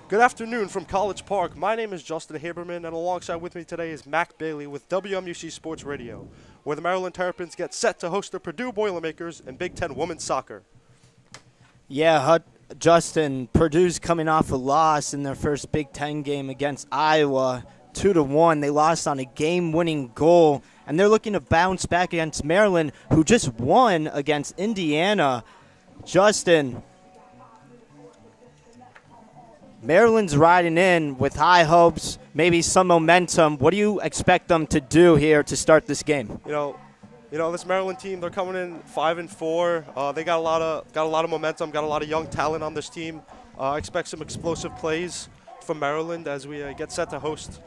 Good afternoon from College Park. My name is Justin Haberman, and alongside with me today is Mac Bailey with WMUC Sports Radio, where the Maryland Terrapins get set to host the Purdue Boilermakers in Big Ten women's soccer. Yeah, Justin, Purdue's coming off a loss in their first Big Ten game against Iowa, 2-1. They lost on a game-winning goal, and they're looking to bounce back against Maryland, who just won against Indiana. Justin, Maryland's riding in with high hopes, maybe some momentum. What do you expect them to do here to start this game? This Maryland team, they're coming in 5-4. They got a lot of momentum, got a lot of young talent on this team. I expect some explosive plays from Maryland as we get set to host.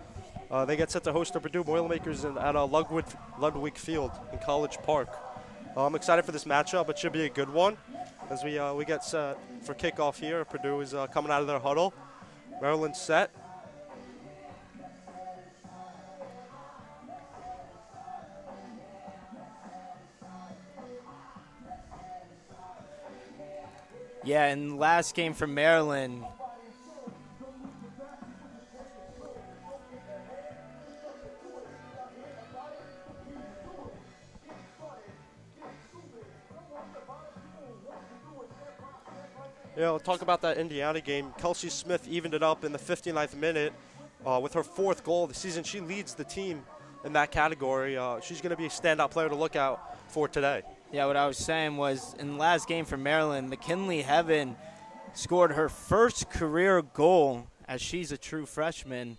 They get set to host the Purdue Boilermakers at Ludwig Field in College Park. I'm excited for this matchup. It should be a good one as we get set for kickoff here. Purdue is coming out of their huddle. Maryland's set. Yeah, in the last game for Maryland, Talk about that Indiana game. Kelsey Smith evened it up in the 59th minute with her fourth goal of the season. She leads the team in that category. She's going to be a standout player to look out for today. Yeah, what I was saying was in the last game for Maryland, McKinley Heaven scored her first career goal as she's a true freshman.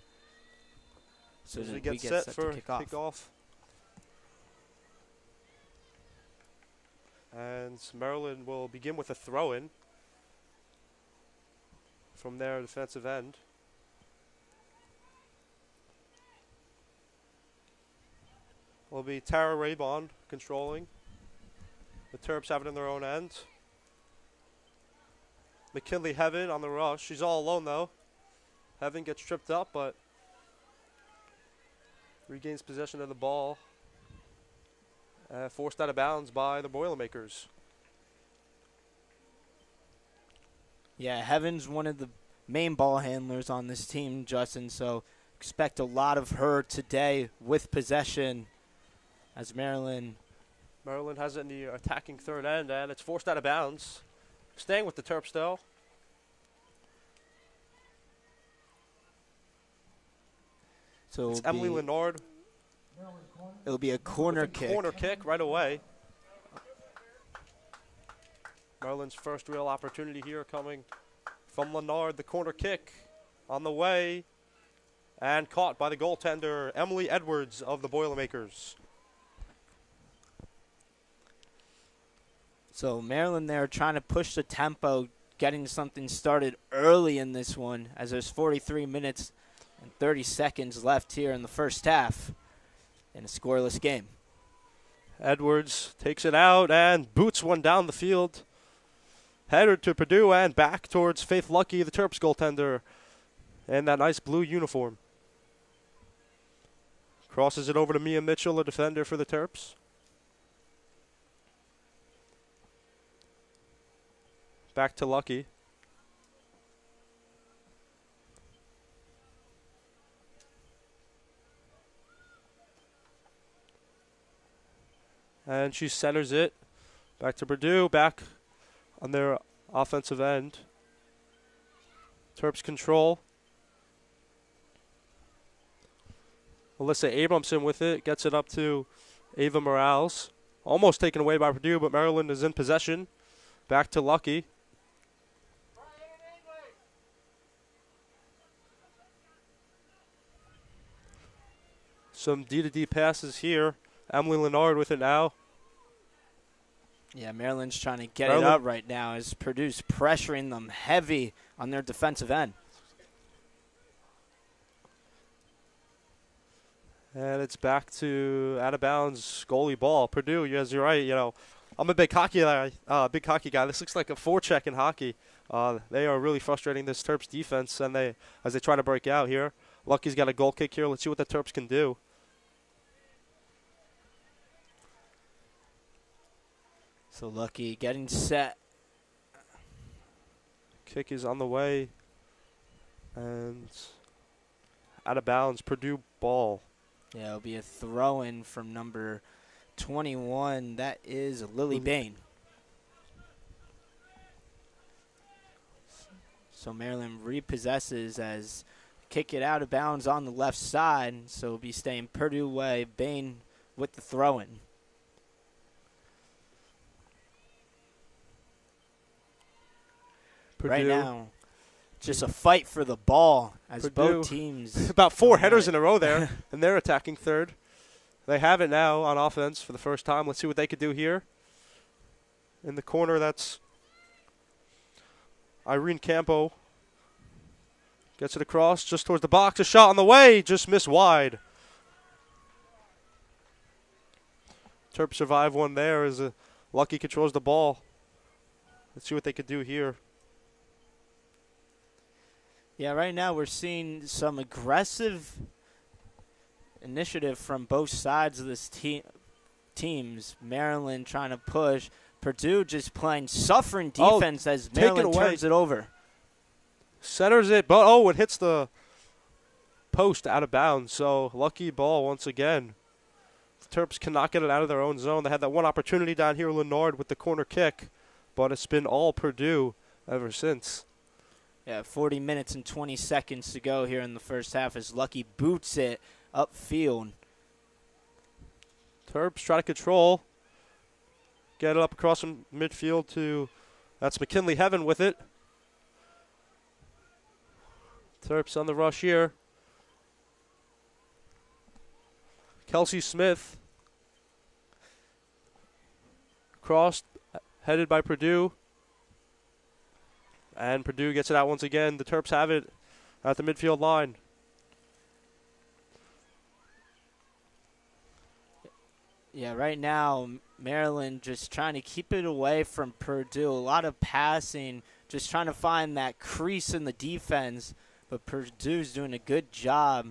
So as we get set for kickoff. And Maryland will begin with a throw-in from their defensive end. Will be Tara Raybon controlling. The Terps have it in their own end. McKinley Heaven on the rush. She's all alone, though. Heaven gets tripped up, but regains possession of the ball. Forced out of bounds by the Boilermakers. Yeah, Heaven's one of the main ball handlers on this team, Justin, so expect a lot of her today with possession as Maryland has it in the attacking third end, and it's forced out of bounds. Staying with the Terps, though. So it's Emily Lennard. It'll be a corner kick. Corner kick right away. Maryland's first real opportunity here coming from Lennard. The corner kick on the way. And caught by the goaltender, Emily Edwards of the Boilermakers. So Maryland there trying to push the tempo, getting something started early in this one as there's 43 minutes and 30 seconds left here in the first half in a scoreless game. Edwards takes it out and boots one down the field. Header to Purdue and back towards Faith Lucky, the Terps goaltender, in that nice blue uniform. Crosses it over to Mia Mitchell, a defender for the Terps. Back to Lucky. And she centers it. Back to Purdue. Back on their offensive end. Terps control. Alyssa Abramson with it. Gets it up to Ava Morales. Almost taken away by Purdue, but Maryland is in possession. Back to Lucky. Some D-to-D passes here. Emily Lennard with it now. Yeah, Maryland's trying to get it up right now as Purdue's pressuring them heavy on their defensive end. And it's back to out of bounds goalie ball. Purdue, yes, you're right. I'm a big hockey guy. This looks like a forecheck in hockey. They are really frustrating this Terps defense, and as they try to break out here. Lucky's got a goal kick here. Let's see what the Terps can do. So Lucky getting set. Kick is on the way. And out of bounds, Purdue ball. Yeah, it'll be a throw-in from number 21. That is Lily Bain. So Maryland repossesses as kick it out of bounds on the left side. So it'll be staying Purdue way. Bain with the throw-in. Purdue. Right now, just a fight for the ball as Purdue. both teams. About 4 headers in a row there, and they're attacking third. They have it now on offense for the first time. Let's see what they could do here. In the corner, that's Irene Campo. Gets it across just towards the box. A shot on the way, just missed wide. Terps survive one there as Lucky controls the ball. Let's see what they could do here. Yeah, right now we're seeing some aggressive initiative from both sides of this teams. Maryland trying to push. Purdue just playing suffering defense as Maryland turns it over. Centers it, but it hits the post out of bounds. So lucky ball once again. The Terps cannot get it out of their own zone. They had that one opportunity down here, Lennard with the corner kick, but it's been all Purdue ever since. Yeah, 40 minutes and 20 seconds to go here in the first half as Lucky boots it upfield. Terps try to control. Get it up across from midfield to, that's McKinley Heaven with it. Terps on the rush here. Kelsey Smith. Crossed, headed by Purdue. And Purdue gets it out once again. The Terps have it at the midfield line. Yeah, right now, Maryland just trying to keep it away from Purdue. A lot of passing, just trying to find that crease in the defense. But Purdue's doing a good job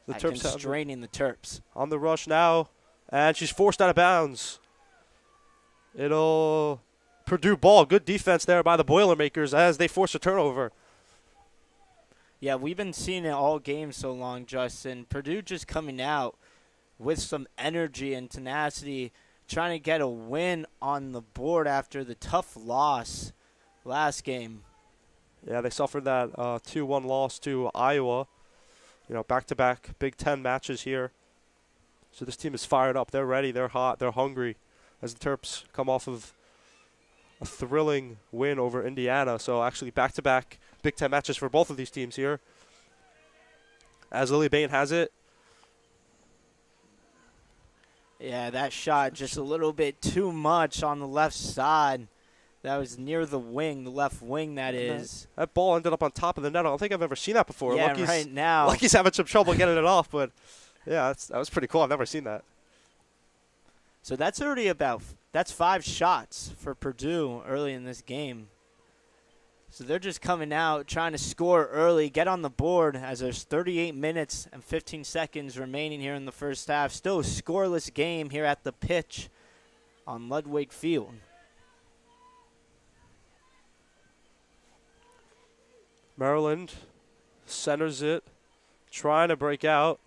at constraining the Terps. On the rush now, and she's forced out of bounds. It'll Purdue ball. Good defense there by the Boilermakers as they force a turnover. Yeah, we've been seeing it all game so long, Justin. Purdue just coming out with some energy and tenacity, trying to get a win on the board after the tough loss last game. Yeah, they suffered that 2-1 loss to Iowa. You know, back-to-back Big Ten matches here. So this team is fired up. They're ready. They're hot. They're hungry as the Terps come off of a thrilling win over Indiana. So actually back-to-back Big Ten matches for both of these teams here. As Lily Bain has it. Yeah, that shot just a little bit too much on the left side. That was near the wing, the left wing, that is. That ball ended up on top of the net. I don't think I've ever seen that before. Yeah, right now. Lucky's having some trouble getting it off, but, yeah, that was pretty cool. I've never seen that. So that's already that's 5 shots for Purdue early in this game. So they're just coming out, trying to score early, get on the board as there's 38 minutes and 15 seconds remaining here in the first half. Still a scoreless game here at the pitch on Ludwig Field. Maryland centers it, trying to break out.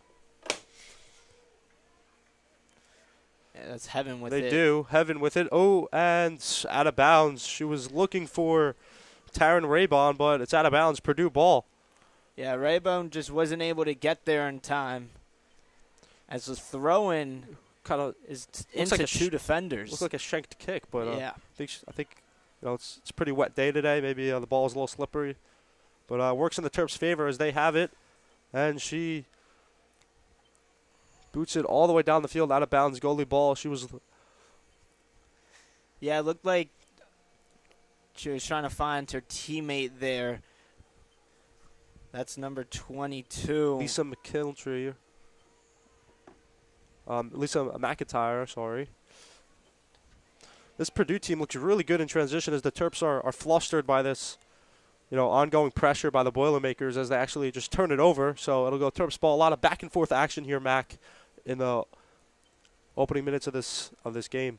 Yeah, that's Heaven with it. They do. Heaven with it. Oh, and out of bounds. She was looking for Taryn Raybon, but it's out of bounds. Purdue ball. Yeah, Raybon just wasn't able to get there in time. As the throw-in kind of is into like 2 defenders. Looks like a shanked kick, but yeah. I think it's a pretty wet day today. Maybe the ball is a little slippery. But works in the Terps' favor as they have it. And she boots it all the way down the field, out of bounds, goalie ball. Yeah, it looked like she was trying to find her teammate there. That's number 22. Lisa McKinley. Lisa McIntyre, sorry. This Purdue team looks really good in transition as the Terps are flustered by this, ongoing pressure by the Boilermakers as they actually just turn it over. So it'll go Terps ball. A lot of back and forth action here, Mac, in the opening minutes of this game.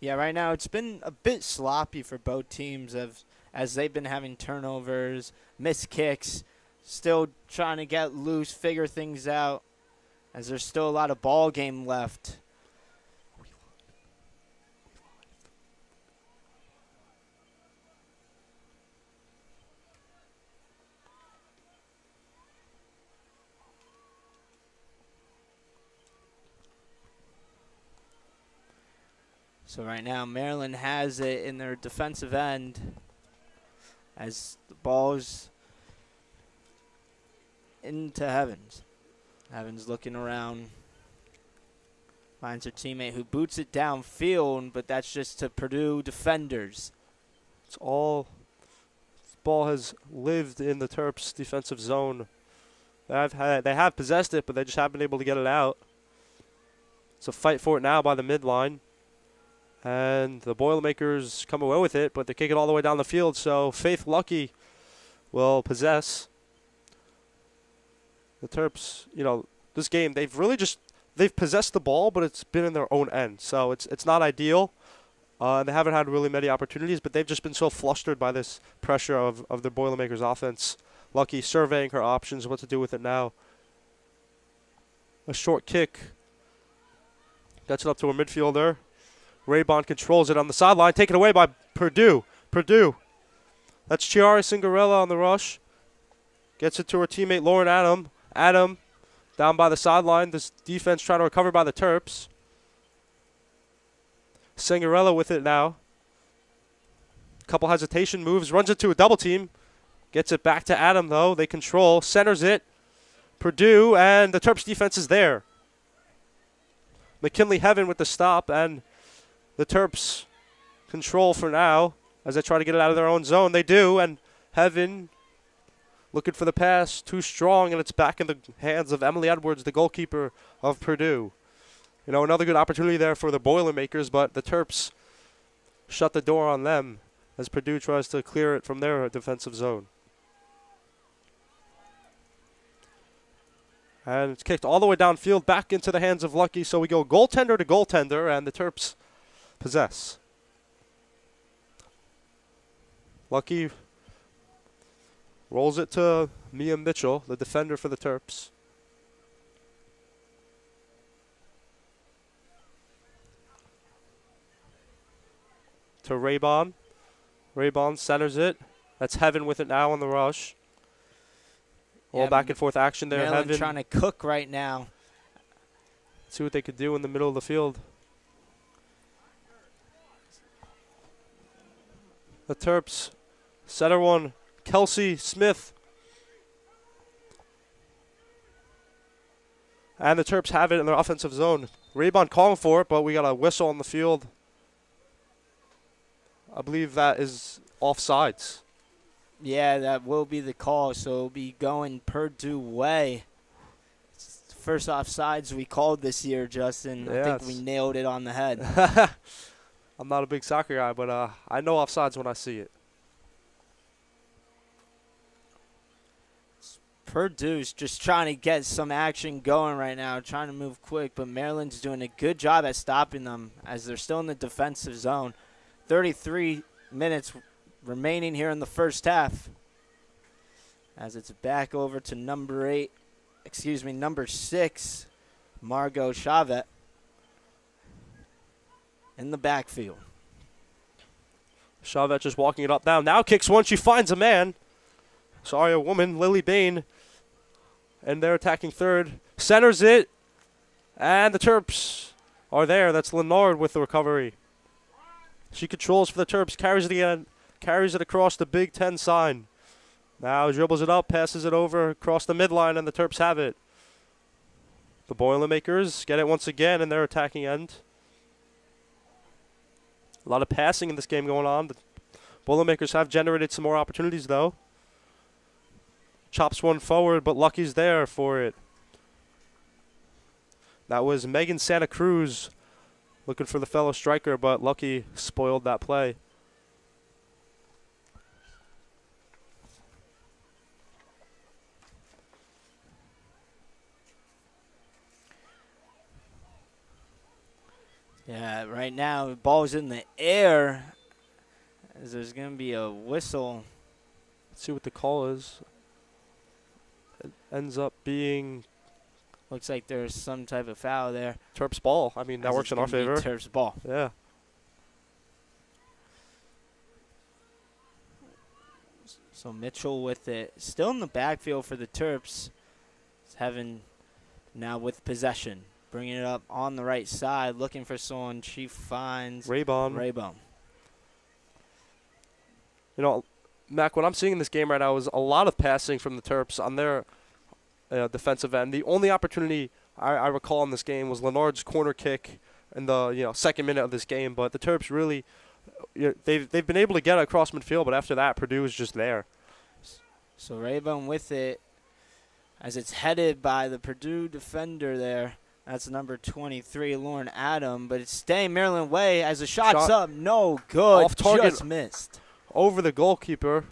Yeah, right now it's been a bit sloppy for both teams as they've been having turnovers, missed kicks, still trying to get loose, figure things out, as there's still a lot of ball game left. So right now, Maryland has it in their defensive end as the ball's into Evans. Evans looking around, finds her teammate who boots it downfield, but that's just to Purdue defenders. It's all. This ball has lived in the Terps' defensive zone. They have possessed it, but they just haven't been able to get it out. It's a fight for it now by the midline. And the Boilermakers come away with it, but they kick it all the way down the field. So Faith Lucky will possess. The Terps, this game, they've possessed the ball, but it's been in their own end. So it's not ideal. They haven't had really many opportunities, but they've just been so flustered by this pressure of the Boilermakers offense. Lucky surveying her options, what to do with it now. A short kick. Gets it up to a midfielder. Raybon controls it on the sideline, taken away by Purdue. That's Chiara Cinderella on the rush. Gets it to her teammate Lauren Adam. Adam down by the sideline. This defense trying to recover by the Terps. Cinderella with it now. Couple hesitation moves, runs into a double team. Gets it back to Adam though. They control, centers it. Purdue, and the Terps defense is there. McKinley Heaven with the stop, and the Terps control for now as they try to get it out of their own zone. They do, and Heaven looking for the pass, too strong, and it's back in the hands of Emily Edwards, the goalkeeper of Purdue. Another good opportunity there for the Boilermakers, but the Terps shut the door on them as Purdue tries to clear it from their defensive zone. And it's kicked all the way downfield, back into the hands of Lucky, so we go goaltender to goaltender, and the Terps possess. Lucky rolls it to Mia Mitchell, the defender for the Terps. To Raybon. Raybon centers it. That's Heaven with it now on the rush. All back and forth action there. Maryland Heaven trying to cook right now. See what they could do in the middle of the field. The Terps, center one, Kelsey Smith. And the Terps have it in their offensive zone. Raybon calling for it, but we got a whistle on the field. I believe that is offsides. Yeah, that will be the call, so it'll be going Purdue way. It's the first offsides we called this year, Justin. Yes. I think we nailed it on the head. I'm not a big soccer guy, but I know offsides when I see it. Purdue's just trying to get some action going right now, trying to move quick, but Maryland's doing a good job at stopping them as they're still in the defensive zone. 33 minutes remaining here in the first half as it's back over to number 6, Margot Chavette in the backfield. Chavette just walking it up now kicks one. She finds a man. Sorry, a woman, Lily Bain. And they're attacking third. Centers it. And the Terps are there. That's Lennard with the recovery. She controls for the Terps. Carries it again. Carries it across the Big Ten sign. Now dribbles it up. Passes it over across the midline. And the Terps have it. The Boilermakers get it once again in their attacking end. A lot of passing in this game going on. The Boilermakers have generated some more opportunities, though. Chops one forward, but Lucky's there for it. That was Megan Santa Cruz looking for the fellow striker, but Lucky spoiled that play. Yeah, right now the ball's in the air as there's going to be a whistle. Let's see what the call is. It ends up being Looks like there's some type of foul there. Terps ball. I mean, that works in our favor. Terps ball. Yeah. So Mitchell with it. Still in the backfield for the Terps. He's having now with possession. Bringing it up on the right side. Looking for someone. She finds Raybon. You know, Mac, what I'm seeing in this game right now is a lot of passing from the Terps on their defensive end. The only opportunity I recall in this game was Lennard's corner kick in the second minute of this game. But the Terps really, they've been able to get across midfield, but after that, Purdue is just there. So Raybon with it as it's headed by the Purdue defender there. That's number 23, Lauren Adam. But it's staying Maryland way as the shot's up. No good. Off target. Just missed. Over the goalkeeper.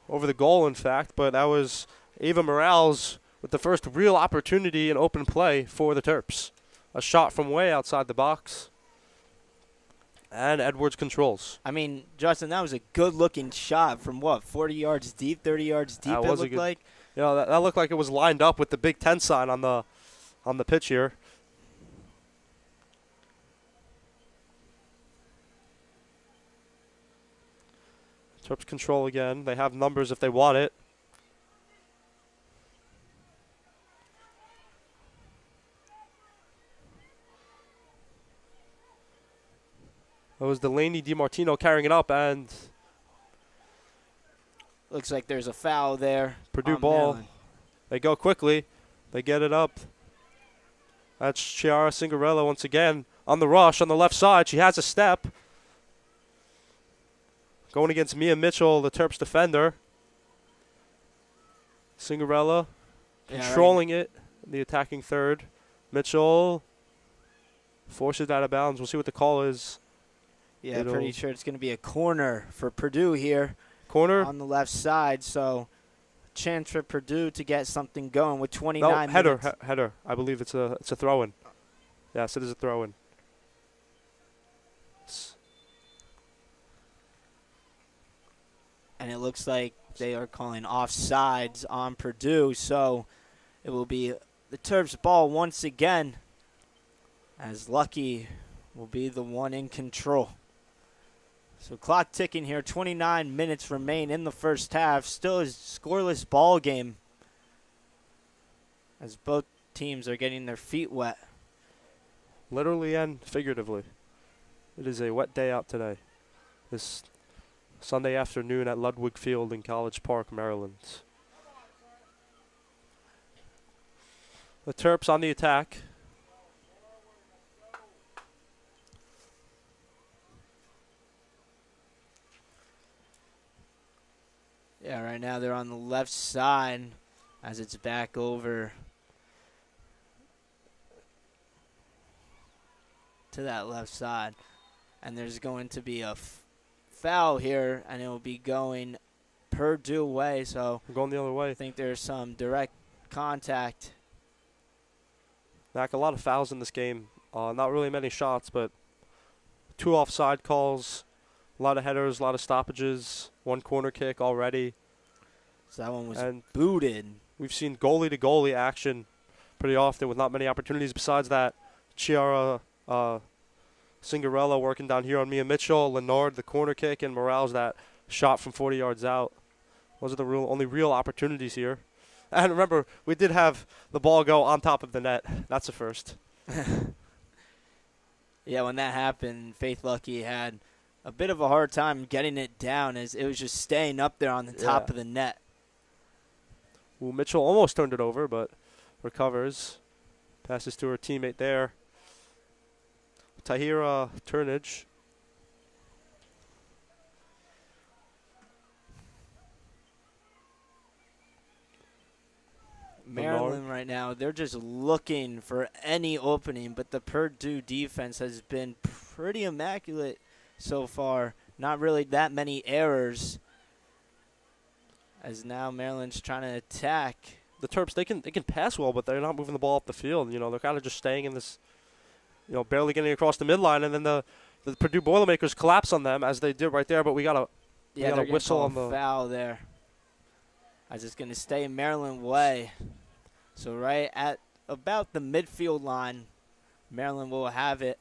Over the goal, in fact. But that was Ava Morales with the first real opportunity in open play for the Terps. A shot from way outside the box. And Edwards controls. I mean, Justin, that was a good-looking shot from what, 40 yards deep, 30 yards deep, it looked like? You know, that looked like it was lined up with the Big Ten sign on the pitch here. Terps control again. They have numbers if they want it. It was Delaney DiMartino carrying it up, and looks like there's a foul there. Purdue ball. Maryland. They go quickly. They get it up. That's Chiara Cingarella once again on the rush on the left side. She has a step. Going against Mia Mitchell, the Terps defender. Cingarella controlling it, the attacking third. Mitchell forces it out of bounds. We'll see what the call is. Yeah, pretty sure it's going to be a corner for Purdue here. Corner? On the left side, so chance for Purdue to get something going with 29 minutes. Header. I believe it's a throw-in. Yes, it is a throw-in. And it looks like they are calling offsides on Purdue, so it will be the Terps ball once again, as Lucky will be the one in control. So clock ticking here, 29 minutes remain in the first half. Still a scoreless ball game as both teams are getting their feet wet. Literally and figuratively. It is a wet day out today. This Sunday afternoon at Ludwig Field in College Park, Maryland. The Terps on the attack. Yeah, right now they're on the left side as it's back over to that left side. And there's going to be a foul here, and it will be going Purdue way. So we're going the other way. I think there's some direct contact. Mac, a lot of fouls in this game. Not really many shots, but 2 offside calls. A lot of headers, a lot of stoppages, 1 corner kick already. So that one was booted. We've seen goalie-to-goalie action pretty often with not many opportunities. Besides that, Chiara Cingarella working down here on Mia Mitchell, Lennard, the corner kick, and Morales, that shot from 40 yards out. Those are the only real opportunities here. And remember, we did have the ball go on top of the net. That's a first. Yeah, when that happened, Faith Lucky had a bit of a hard time getting it down as it was just staying up there on the top of the net. Well, Mitchell almost turned it over, but recovers. Passes to her teammate there. Tahira Turnage. Maryland right now, they're just looking for any opening, but the Purdue defense has been pretty immaculate so far. Not really that many errors. As now Maryland's trying to attack. The Terps, they can pass well, but they're not moving the ball up the field. You know, they're kind of just staying in this barely getting across the midline, and then the Purdue Boilermakers collapse on them as they did right there. But we got a whistle on the foul there. As it's going to stay Maryland way. So right at about the midfield line, Maryland will have it.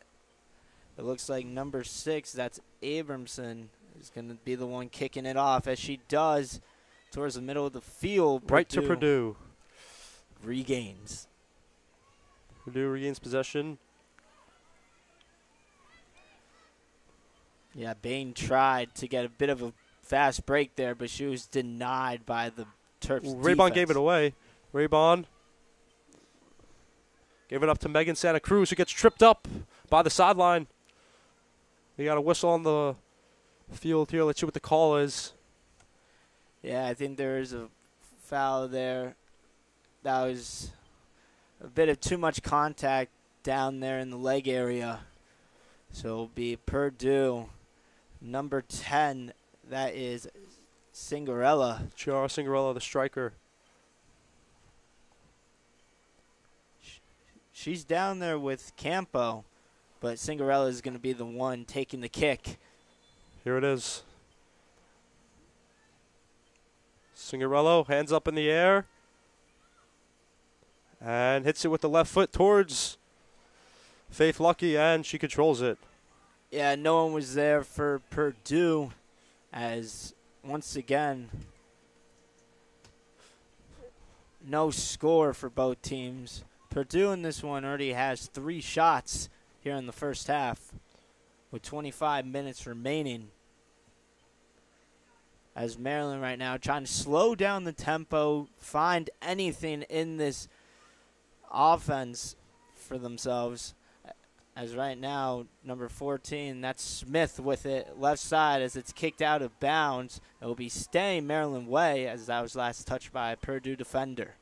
It looks like number 6, that's Abramson, is going to be the one kicking it off, as she does towards the middle of the field. Right to Purdue. Regains. Purdue regains possession. Yeah, Bain tried to get a bit of a fast break there, but she was denied by the Terps. Raybon gave it away. Raybon gave it up to Megan Santa Cruz, who gets tripped up by the sideline. We got a whistle on the field here. Let's see what the call is. Yeah, I think there is a foul there. That was a bit of too much contact down there in the leg area. So it'll be Purdue, number 10. That is Cinderella. Chiara Cinderella, the striker. She's down there with Campo, but Cinderella is going to be the one taking the kick. Here it is. Cinderella, hands up in the air. And hits it with the left foot towards Faith Lucky, and she controls it. Yeah, no one was there for Purdue, as once again, no score for both teams. Purdue in this one already has 3 shots here in the first half with 25 minutes remaining. As Maryland right now trying to slow down the tempo, find anything in this offense for themselves. As right now, number 14, that's Smith with it left side as it's kicked out of bounds. It will be staying Maryland way, as that was last touched by a Purdue defender.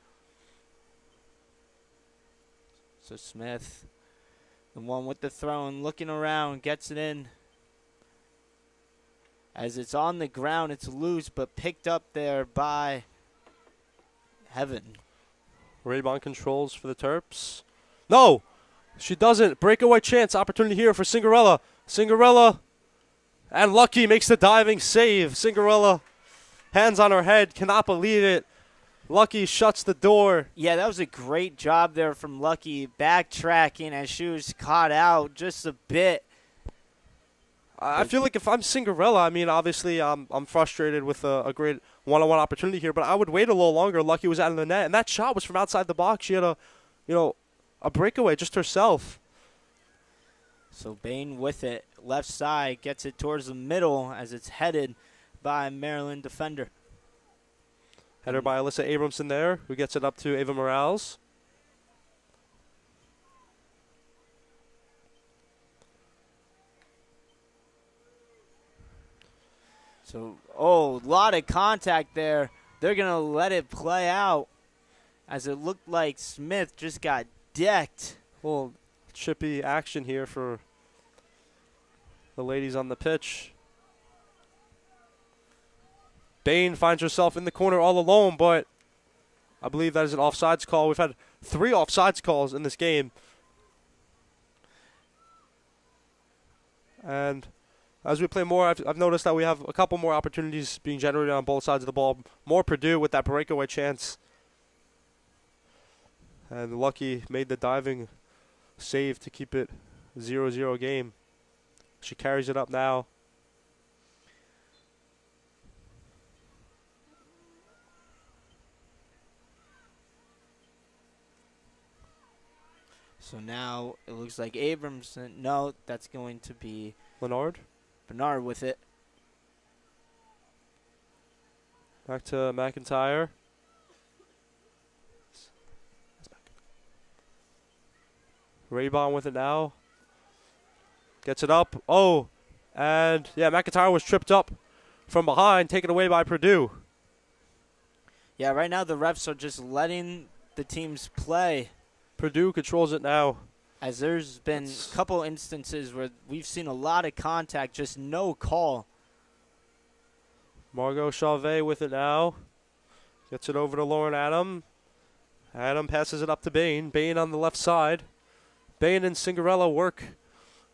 So Smith, the one with the throw and looking around, gets it in. As it's on the ground, it's loose, but picked up there by Heaven. Raybon controls for the Terps. No! She doesn't. Breakaway chance. Opportunity here for Cinderella. Cinderella. And Lucky makes the diving save. Cinderella, hands on her head. Cannot believe it. Lucky shuts the door. Yeah, that was a great job there from Lucky. Backtracking as she was caught out just a bit. I feel like if I'm Cinderella, I mean, obviously I'm frustrated with a great one-on-one opportunity here, but I would wait a little longer. Lucky was out of the net, and that shot was from outside the box. She had a breakaway just herself. So Bain with it, left side, gets it towards the middle as it's headed by a Maryland defender. Header by Alyssa Abramson there, who gets it up to Ava Morales. So, a lot of contact there. They're going to let it play out as it looked like Smith just got decked. Well, chippy action here for the ladies on the pitch. Bain finds herself in the corner all alone, but I believe that is an offsides call. We've had 3 offsides calls in this game. And as we play more, I've noticed that we have a couple more opportunities being generated on both sides of the ball. More Purdue with that breakaway chance. And Lucky made the diving save to keep it 0-0 game. She carries it up now. So now it looks like Abramson. No, that's going to be Bernard with it. Back to McIntyre. Raybon with it now. Gets it up. Oh, and yeah, McIntyre was tripped up from behind, taken away by Purdue. Yeah, right now the refs are just letting the teams play. Purdue controls it now. As there's been a couple instances where we've seen a lot of contact, just no call. Margot Chauvet with it now. Gets it over to Lauren Adam. Adam passes it up to Bain. Bain on the left side. Bain and Cinderella work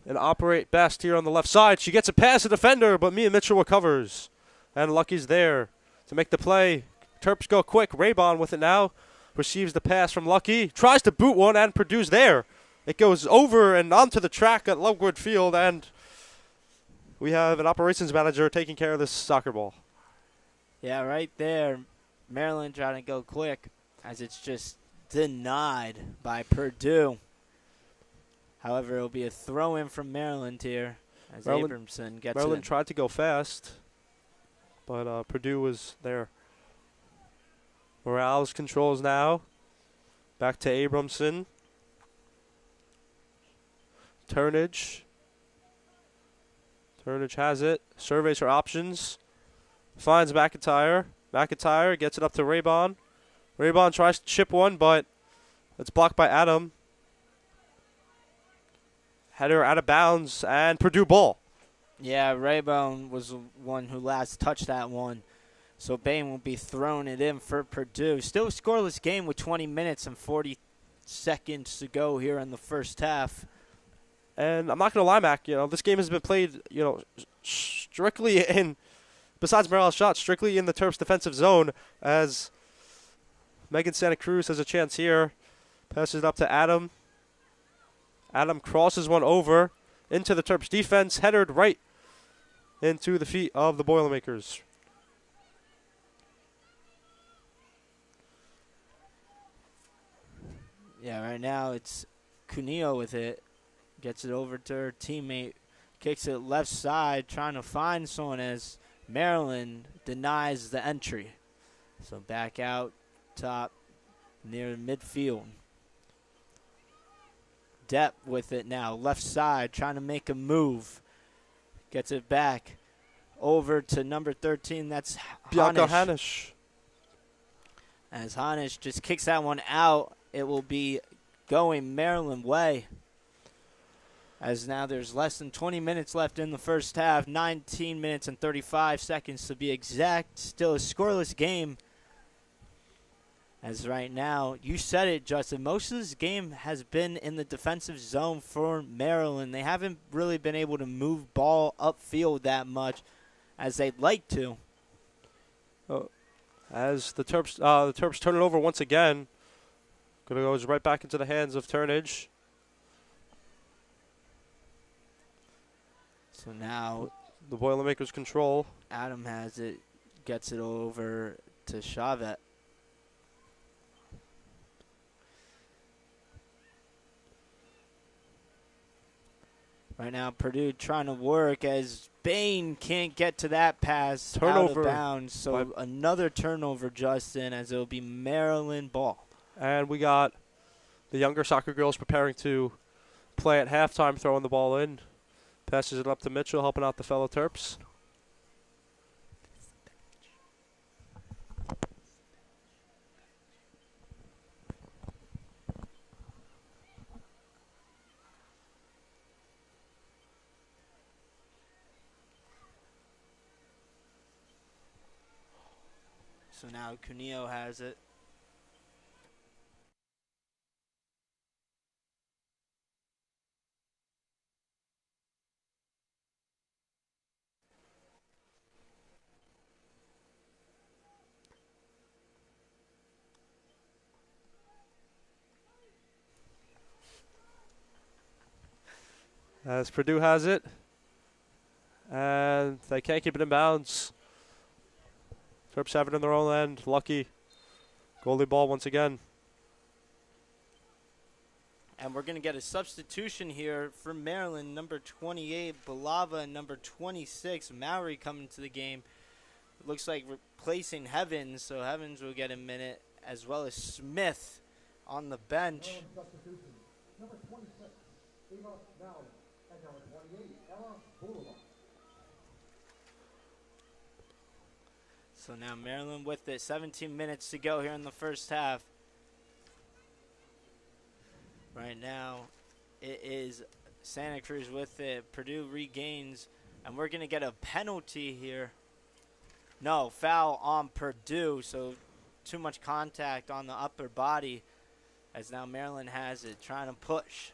and operate best here on the left side. She gets a past the defender, but Mia Mitchell recovers. And Lucky's there to make the play. Terps go quick. Raybon with it now. Receives the pass from Lucky. Tries to boot one, and Purdue's there. It goes over and onto the track at Lovewood Field, and we have an operations manager taking care of this soccer ball. Yeah, right there. Maryland trying to go quick as it's just denied by Purdue. However, it'll be a throw-in from Maryland here as Abramson gets Maryland it. tried to go fast, but Purdue was there. Morales controls now. Back to Abramson. Turnage. Turnage has it. Surveys her options. Finds McIntyre. McIntyre gets it up to Raybon. Raybon tries to chip one, but it's blocked by Adam. Header out of bounds, and Purdue ball. Yeah, Raybon was the one who last touched that one. So Bain will be throwing it in for Purdue. Still a scoreless game with 20 minutes and 40 seconds to go here in the first half. And I'm not going to lie, Mac, this game has been played, strictly in, besides Morales' shot, strictly in the Terps defensive zone, as Megan Santa Cruz has a chance here. Passes it up to Adam. Adam crosses one over into the Terps defense, headed right into the feet of the Boilermakers. Yeah, right now it's Cuneo with it. Gets it over to her teammate. Kicks it left side, trying to find someone as Maryland denies the entry. So back out top near midfield. Depp with it now. Left side, trying to make a move. Gets it back over to number 13. That's Bianca Hanisch. Hanisch. As Hanisch just kicks that one out, it will be going Maryland way. As now there's less than 20 minutes left in the first half. 19 minutes and 35 seconds to be exact. Still a scoreless game. As right now, you said it, Justin, most of this game has been in the defensive zone for Maryland. They haven't really been able to move ball upfield that much as they'd like to. As the Terps turn it over once again. Goes right back into the hands of Turnage. So now the Boilermakers control. Adam has it, gets it over to Chavette. Right now, Purdue trying to work as Bain can't get to that pass. Turnover. Out of bounds. So another turnover, Justin, as it'll be Maryland ball. And we got the younger soccer girls preparing to play at halftime, throwing the ball in. Passes it up to Mitchell, helping out the fellow Terps. So now Cuneo has it. As Purdue has it. And they can't keep it in bounds. Terps have it in their own end. Lucky. Goalie ball once again. And we're going to get a substitution here for Maryland. Number 28, Balava, and number 26, Mowry, coming to the game. It looks like replacing Heavens, so Heavens will get a minute, as well as Smith on the bench. Number 26, Eva Mowry, and number 28, Ella Boulevard. So now Maryland with it. 17 minutes to go here in the first half. Right now, it is Santa Cruz with it. Purdue regains, and we're going to get a penalty here. No, foul on Purdue, so too much contact on the upper body as now Maryland has it, trying to push.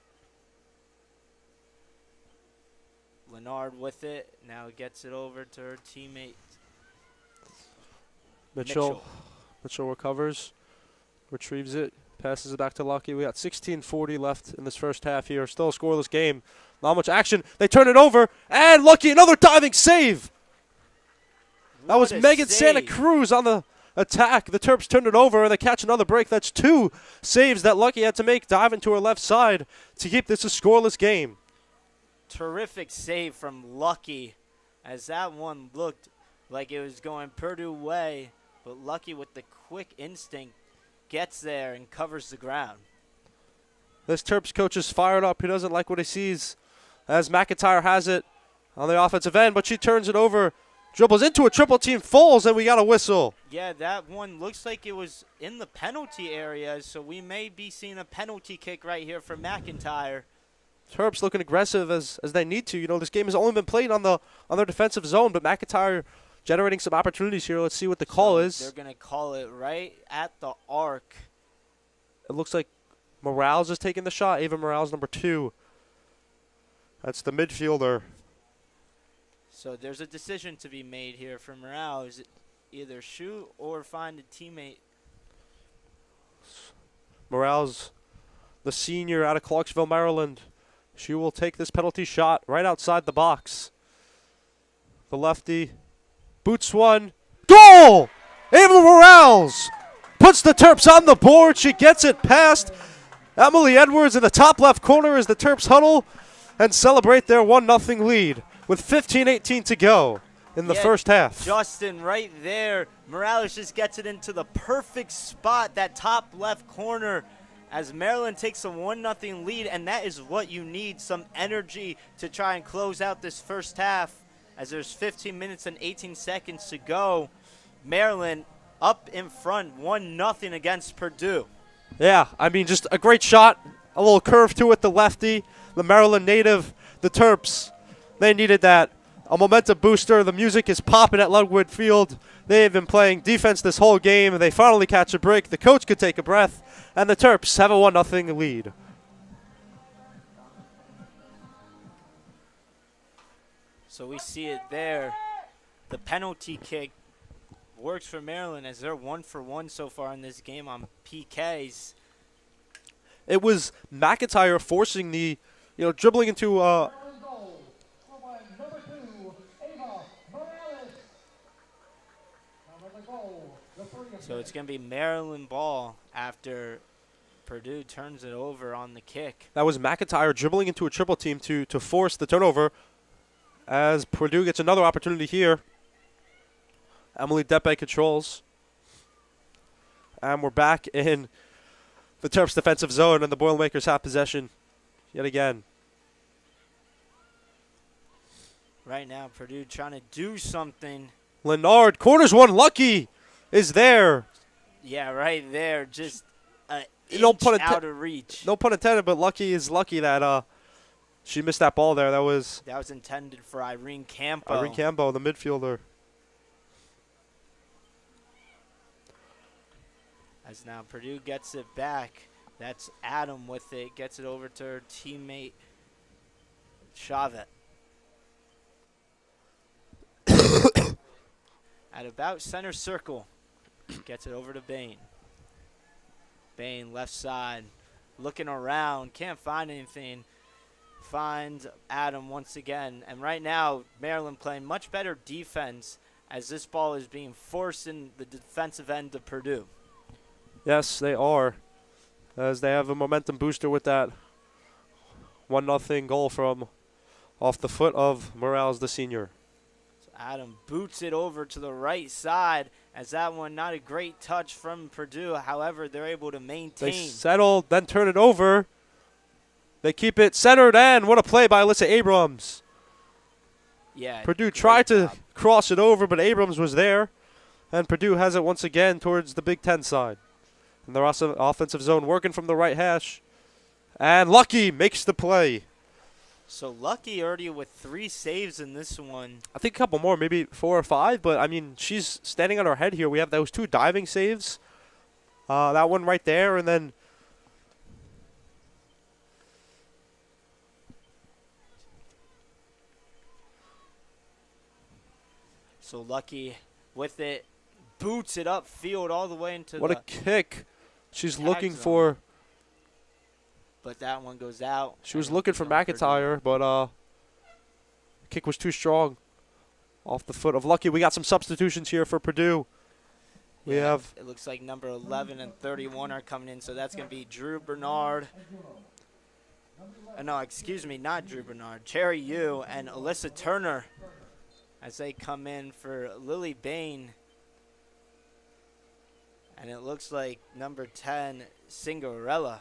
Leonard with it. Now gets it over to her teammate. Mitchell recovers, retrieves it, passes it back to Lucky. We got 16:40 left in this first half here. Still a scoreless game. Not much action. They turn it over, and Lucky, another diving save. That was Megan Santa Cruz on the attack. The Terps turned it over, and they catch another break. That's 2 saves that Lucky had to make, diving to her left side to keep this a scoreless game. Terrific save from Lucky, as that one looked like it was going Purdue way, but Lucky with the quick instinct gets there and covers the ground. This Terps coach is fired up. He doesn't like what he sees as McIntyre has it on the offensive end, but she turns it over, dribbles into a triple team, falls, and we got a whistle. Yeah, that one looks like it was in the penalty area, so we may be seeing a penalty kick right here for McIntyre. Terps looking aggressive as they need to. You know, this game has only been played on their defensive zone, but McIntyre generating some opportunities here. Let's see what the call is. They're going to call it right at the arc. It looks like Morales is taking the shot. Ava Morales, number 2. That's the midfielder. So there's a decision to be made here for Morales. Either shoot or find a teammate. Morales, the senior out of Clarksville, Maryland. She will take this penalty shot right outside the box. The lefty boots one. Goal! Ava Morales puts the Terps on the board. She gets it past Emily Edwards in the top left corner as the Terps huddle and celebrate their 1-0 lead with 15:18 to go in the first half. Justin, right there. Morales just gets it into the perfect spot, that top left corner, as Maryland takes a 1-0 lead, and that is what you need, some energy to try and close out this first half, as there's 15 minutes and 18 seconds to go. Maryland up in front, 1-0 against Purdue. Yeah, I mean, just a great shot, a little curve to it, the lefty, the Maryland native, the Terps. They needed that, a momentum booster. The music is popping at Ludwig Field. They've been playing defense this whole game, and they finally catch a break. The coach could take a breath, and the Terps have a 1-0 lead. So we see it there. The penalty kick works for Maryland as they're 1 for 1 so far in this game on PKs. It was McIntyre forcing the, dribbling into Goal. Scored by number 2, Ava Morales. Another goal. The 30th So it's going to be Maryland ball after Purdue turns it over on the kick. That was McIntyre dribbling into a triple team to force the turnover as Purdue gets another opportunity here. Emily Depe controls. And we're back in the Terps defensive zone, and the Boilermakers have possession yet again. Right now, Purdue trying to do something. Leonard corners one. Lucky is there. Yeah, right there. Just an No inch pun out of reach. No pun intended, but Lucky is lucky that she missed that ball there. That was intended for Irene Campo. Irene Campo, the midfielder. As now Purdue gets it back. That's Adam with it. Gets it over to her teammate, Chavez. At about center circle. Gets it over to Bain. Bain, left side. Looking around. Can't find anything. Finds Adam once again. And right now, Maryland playing much better defense as this ball is being forced in the defensive end of Purdue. Yes, they are, as they have a momentum booster with that 1-0 goal from off the foot of Morales, the senior. So Adam boots it over to the right side, as that one not a great touch from Purdue. However, they're able to maintain. They settle, then turn it over. They keep it centered, and what a play by Alyssa Abrams. Yeah. Purdue tried to job. cross it over, but Abrams was there, and Purdue has it once again towards the Big Ten side. And their offensive zone working from the right hash. And Lucky makes the play. So Lucky already with 3 saves in this one. I think a couple more, maybe 4 or 5. But, I mean, she's standing on her head here. We have those 2 diving saves. That one right there. And then So Lucky with it, boots it upfield all the way into What the a kick. She's tag looking zone. for, But that one goes out. she was and looking it's for on Purdue. McIntyre, but the kick was too strong off the foot of Lucky. We got some substitutions here for Purdue. We Yeah, have it looks like number 11 and 31 are coming in, so that's going to be Drew Bernard. No, excuse me, not Drew Bernard. Cherry Yu and Alyssa Turner as they come in for Lily Bain. And it looks like number 10, Cinderella.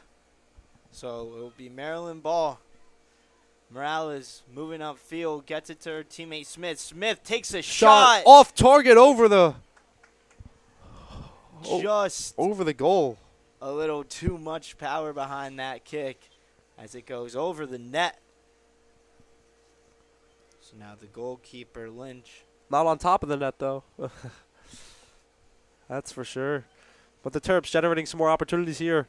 So it will be Maryland ball. Morales moving upfield, gets it to her teammate Smith. Smith takes a shot. off target over the Just over the goal. a little too much power behind that kick as it goes over the net. So now the goalkeeper, Lynch. Not on top of the net, though. That's for sure. But the Terps generating some more opportunities here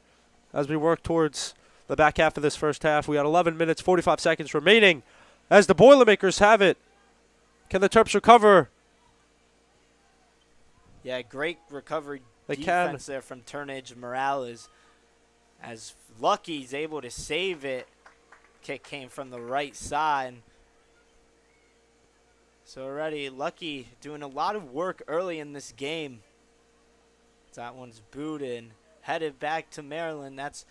as we work towards the back half of this first half. We got 11 minutes, 45 seconds remaining as the Boilermakers have it. Can the Terps recover? Yeah, great recovery They defense there from Turnage Morales as Lucky's able to save it. Kick came from the right side. So already Lucky doing a lot of work early in this game. That one's booted, headed back to Maryland. That's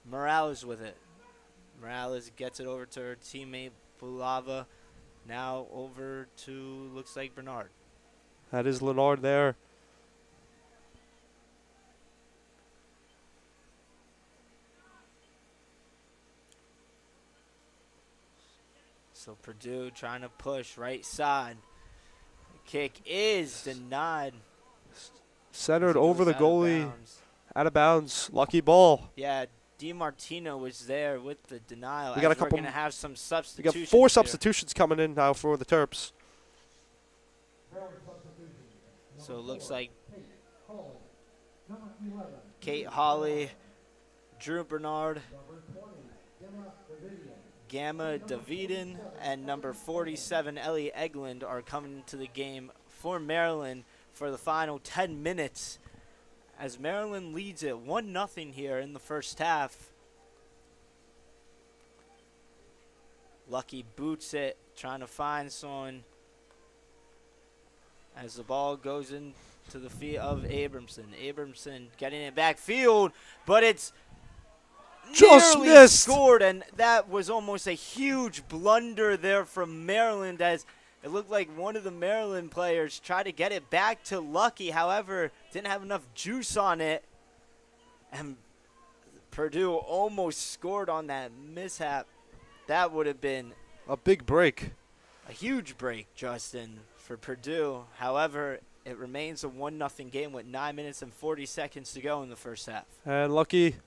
Morales with it. Morales gets it over to her teammate Bulava. Now over to, looks like Bernard. That is Leonard there. So Purdue trying to push right side. The kick is denied. Centered As it over goes the out of goalie. bounds. Out of bounds. Lucky ball. Yeah, DiMartino was there with the denial. We got a as couple- We're going to have some We substitutions. got 4 here. substitutions coming in now for the Terps. So it looks like Hall, number 11, Kate Hawley, Drew Bernard, number 20, Gemma Davidian, Gamma Daviden, and number 47, Ellie Eglund, are coming into the game for Maryland for the final 10 minutes as Maryland leads it 1-0 here in the first half. Lucky boots it, trying to find someone as the ball goes into the feet of Abramson. Abramson getting it backfield, but it's Just nearly missed. scored, and that was almost a huge blunder there from Maryland as it looked like one of the Maryland players tried to get it back to Lucky, however, didn't have enough juice on it, and Purdue almost scored on that mishap. That would have been A big break. a huge break, Justin, for Purdue. However, it remains a 1-0 game with 9 minutes and 40 seconds to go in the first half. And Lucky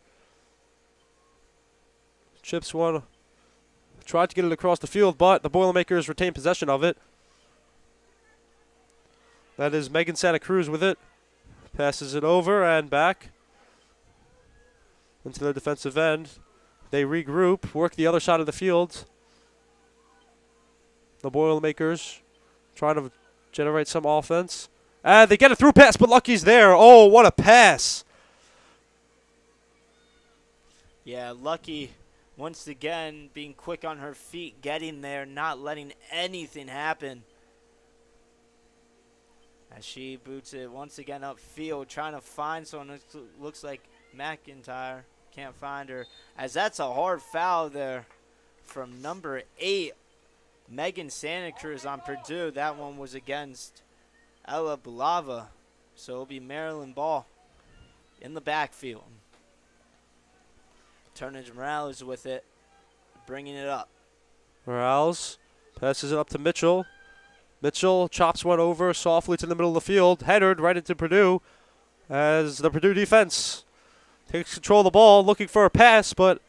chips one. Tried to get it across the field, but the Boilermakers retain possession of it. That is Megan Santa Cruz with it. Passes it over and back into the defensive end. They regroup, work the other side of the field. The Boilermakers trying to generate some offense. And they get a through pass, but Lucky's there. Oh, what a pass. Yeah, Lucky, once again, being quick on her feet, getting there, not letting anything happen. As she boots it once again upfield, trying to find someone. Looks like McIntyre. Can't find her. As that's a hard foul there from number 8, Megan Santa Cruz on Purdue. That one was against Ella Bulava. So it'll be Maryland ball in the backfield. Turnage Morales with it, bringing it up. Morales passes it up to Mitchell. Mitchell chops one over softly to the middle of the field, headed right into Purdue as the Purdue defense takes control of the ball, looking for a pass, but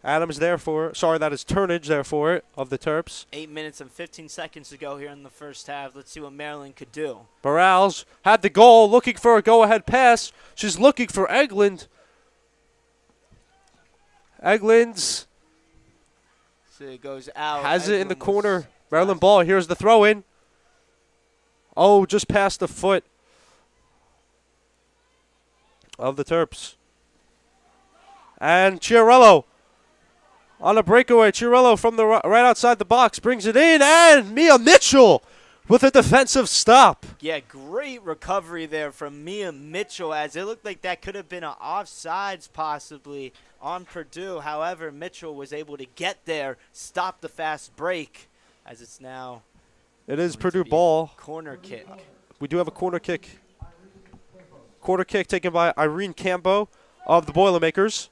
Adams there for, sorry, that is Turnage there for it of the Terps. 8 minutes and 15 seconds to go here in the first half. Let's see what Maryland could do. Morales had the goal, looking for a go-ahead pass. She's looking for Eglund. Eglund's So it goes out. has it in the Eglund corner. was- Maryland ball, here's the throw-in. Oh, just past the foot of the Terps. And Chiarello on a breakaway. Chiarello from the right outside the box brings it in, and Mia Mitchell with a defensive stop. Yeah, great recovery there from Mia Mitchell, as it looked like that could have been an offsides possibly on Purdue. However, Mitchell was able to get there, stop the fast break, as it's now It is Purdue ball. corner kick. We do have a corner kick. Corner kick taken by Irene Campo of the Boilermakers.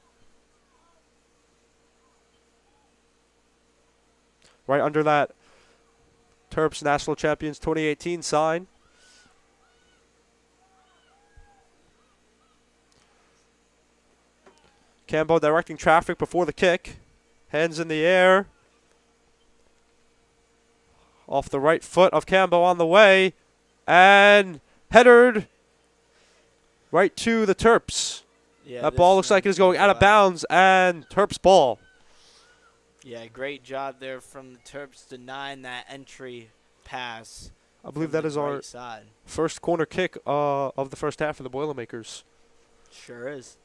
Right under that Terps National Champions 2018 sign. Campo directing traffic before the kick. Hands in the air. Off the right foot of Campo on the way. And headered right to the Terps. Yeah, That ball looks like it is going out of bounds, and Terps ball. Yeah, great job there from the Terps denying that entry pass. I believe from that the is our right side. first corner kick of the first half for the Boilermakers. Sure is.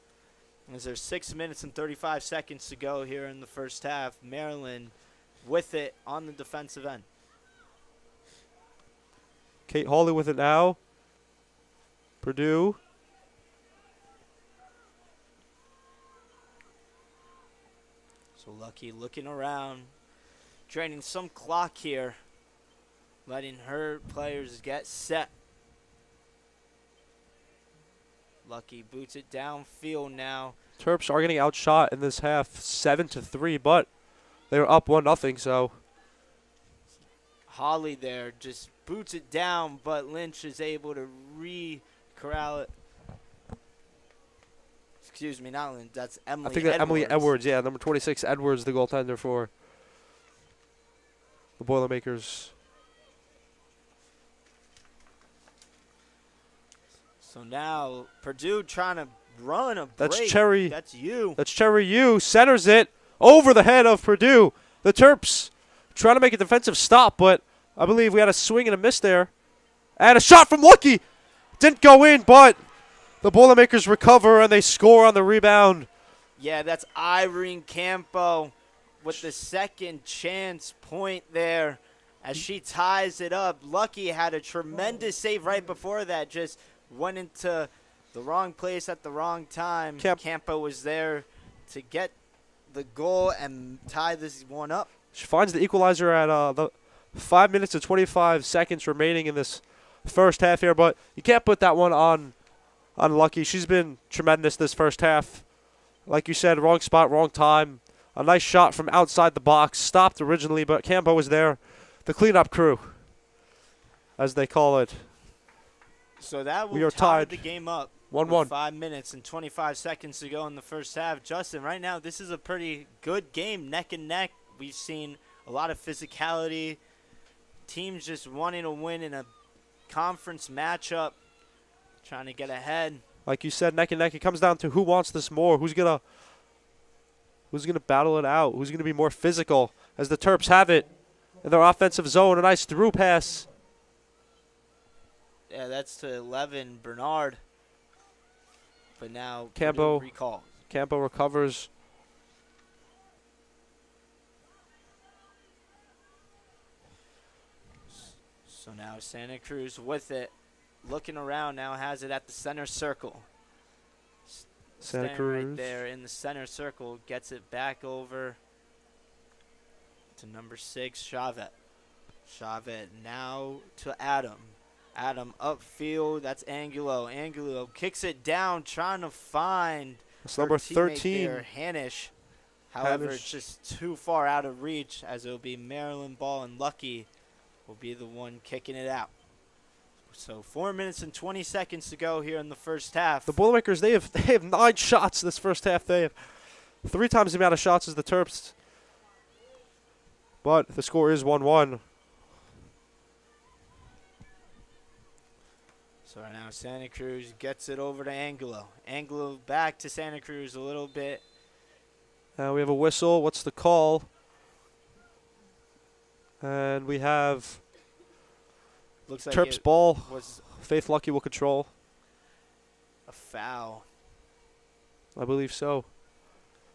As there's 6 minutes and 35 seconds to go here in the first half, Maryland with it on the defensive end. Kate Hawley with it now. Purdue. So Lucky looking around, draining some clock here, letting her players get set. Lucky boots it downfield now. Terps are getting outshot in this half 7-3, but they're up 1-0, so Holly there just boots it down, but Lynch is able to corral it. Excuse me, not Lynch. That's Emily I think that Emily Edwards. Edwards, yeah, number 26, Edwards, the goaltender for the Boilermakers. So now Purdue trying to run a break. That's Cherry. That's you. That's Cherry Yu, centers it over the head of Purdue. The Terps trying to make a defensive stop, but I believe we had a swing and a miss there. And a shot from Lucky. Didn't go in, but the Boilermakers recover and they score on the rebound. Yeah, that's Irene Campo with the second chance point there as she ties it up. Lucky had a tremendous save right before that, just went into the wrong place at the wrong time. Campo was there to get the goal and tie this one up. She finds the equalizer at the 5 minutes and 25 seconds remaining in this first half here, but you can't put that one on Lucky. She's been tremendous this first half. Like you said, wrong spot, wrong time. A nice shot from outside the box. Stopped originally, but Campo was there. The cleanup crew, as they call it. So that We will are tie tied. the game up. 1-1. With 5 minutes and 25 seconds to go in the first half. Justin, right now this is a pretty good game, neck and neck. We've seen a lot of physicality. Teams just wanting to win in a conference matchup, trying to get ahead. Like you said, neck and neck. It comes down to who wants this more. Who's gonna battle it out? Who's gonna be more physical? As the Terps have it in their offensive zone, a nice through pass. Yeah, that's to 11, Bernard. But now Campo. Purdue recall. Campo recovers. So now Santa Cruz with it, looking around now, has it at the center circle. Santa Staying Cruz. right there in the center circle, gets it back over to number 6, Chavette. Chavette now to Adam. Adam upfield, that's Angulo. Angulo kicks it down, trying to find That's her number teammate 13. there, Hanish. However, Hanish. it's just too far out of reach, as it'll be Maryland ball, and Lucky will be the one kicking it out. So 4 minutes and 20 seconds to go here in the first half. The Boilermakers, they have 9 shots this first half. They have 3 times the amount of shots as the Terps. But the score is 1-1. So right now Santa Cruz gets it over to Angulo. Angulo back to Santa Cruz a little bit. Now we have a whistle. What's the call? And we have Looks like Terps it ball. was Faith Lucky will control. a foul. I believe so.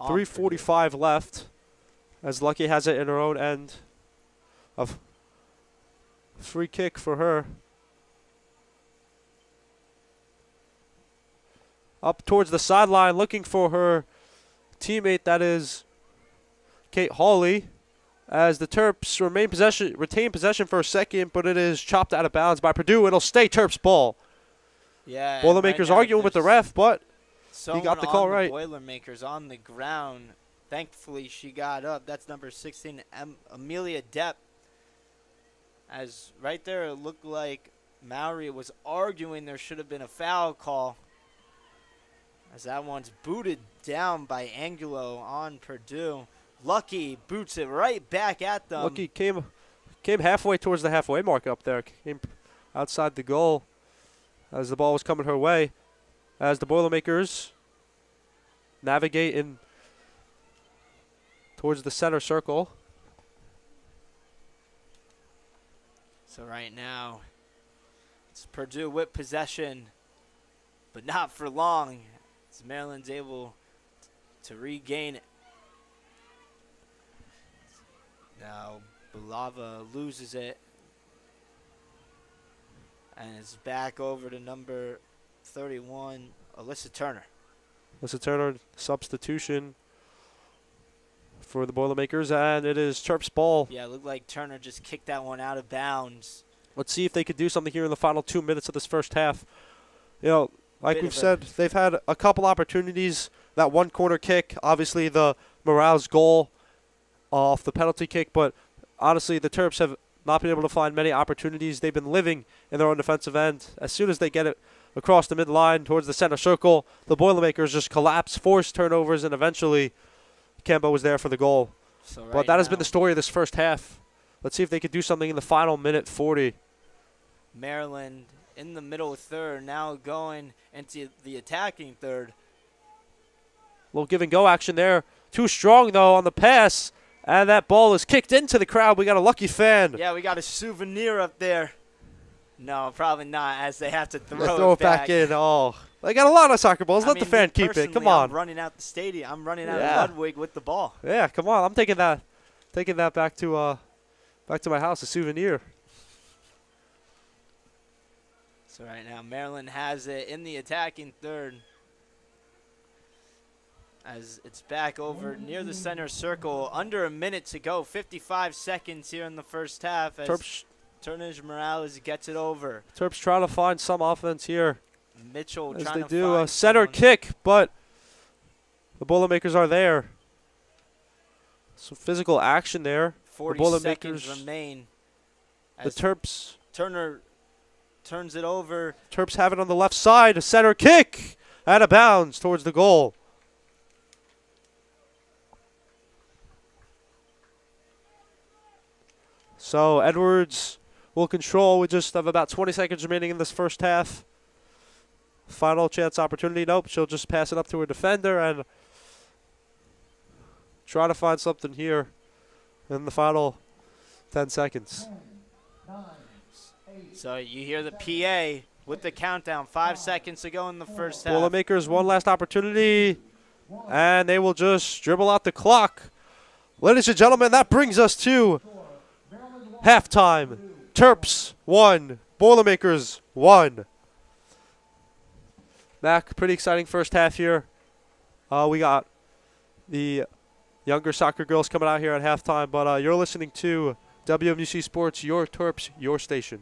on 3:45 left as Lucky has it in her own end. Of free kick for her. Up towards the sideline looking for her teammate, that is Kate Hawley, as the Terps retain possession for a second, but it is chopped out of bounds by Purdue. It'll stay Terps ball. Yeah. Boilermakers arguing with the ref, but he got the call right. Boilermakers on the ground. Thankfully, she got up. That's number 16, Amelia Depp. As right there, it looked like Mowry was arguing there should have been a foul call. As that one's booted down by Angulo on Purdue. Lucky boots it right back at them. Lucky came halfway towards the halfway mark up there. Came outside the goal as the ball was coming her way. As the Boilermakers navigate in towards the center circle. So right now, it's Purdue with possession, but not for long. As Maryland's able to regain it. Now, Bulava loses it. And it's back over to number 31, Alyssa Turner. Alyssa Turner, substitution for the Boilermakers, and it is Terps ball. Yeah, it looked like Turner just kicked that one out of bounds. Let's see if they could do something here in the final 2 minutes of this first half. You know, like we've said, they've had a couple opportunities. That one corner kick, obviously the Morales goal off the penalty kick, but honestly, the Terps have not been able to find many opportunities. They've been living in their own defensive end. As soon as they get it across the midline towards the center circle, the Boilermakers just collapse, force turnovers, and eventually Cambo was there for the goal. So but that has been the story of this first half. Let's see if they could do something in the final minute 40. Maryland in the middle third, now going into the attacking third. Little give and go action there. Too strong, though, on the pass. And that ball is kicked into the crowd. We got a lucky fan. Yeah, we got a souvenir up there. No, probably not, as they have to throw it it back. back in. Oh, they got a lot of soccer balls. Let the fan keep it. Come on. I'm running out the stadium. I'm running out of Ludwig with the ball. Yeah, come on. I'm taking that back to my house, a souvenir. So right now, Maryland has it in the attacking third. As it's back over near the center circle. Under a minute to go. 55 seconds here in the first half. As Terps Turnage Morales gets it over. Terps trying to find some offense here. Mitchell as trying they to do find a center someone. kick, but the Boilermakers are there. Some physical action there. 40 seconds remain. The Terps. Turner turns it over. Terps have it on the left side. A center kick out of bounds towards the goal. So Edwards will control. We just have about 20 seconds remaining in this first half. Final chance opportunity. Nope, she'll just pass it up to her defender and try to find something here in the final 10 seconds. So you hear the PA with the countdown. 5 seconds to go in the first half. Boilermakers, one last opportunity, and they will just dribble out the clock. Ladies and gentlemen, that brings us to halftime. Terps 1, Boilermakers 1. Mac, pretty exciting first half here. We got the younger soccer girls coming out here at halftime, but you're listening to WMUC Sports, your Terps, your station.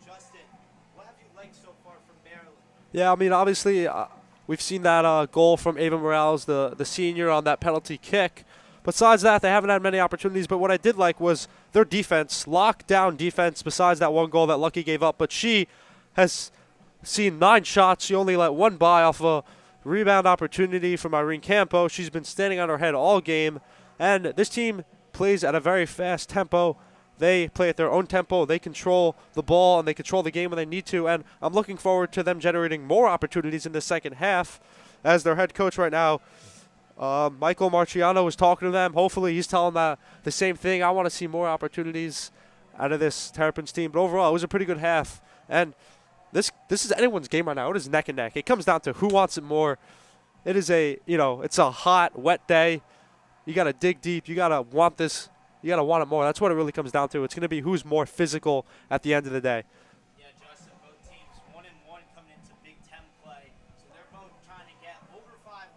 Justin, what have you liked so far from Maryland? Yeah, I mean, obviously, we've seen that goal from Ava Morales, the senior, on that penalty kick. Besides that, they haven't had many opportunities. But what I did like was their defense, lockdown defense, besides that one goal that Lucky gave up. But she has seen 9 shots. She only let 1 by off a rebound opportunity from Irene Campo. She's been standing on her head all game. And this team plays at a very fast tempo. They play at their own tempo. They control the ball, and they control the game when they need to. And I'm looking forward to them generating more opportunities in the second half. As their head coach right now, Michael Marciano, is talking to them. Hopefully he's telling them the same thing. I want to see more opportunities out of this Terrapins team. But overall, it was a pretty good half. And this is anyone's game right now. It is neck and neck. It comes down to who wants it more. It is it's a hot, wet day. You got to dig deep. You got to want this. You got to want it more. That's what it really comes down to. It's going to be who's more physical at the end of the day. Yeah, Justin, both teams 1-1 coming into Big Ten play. So they're both trying to get over 500.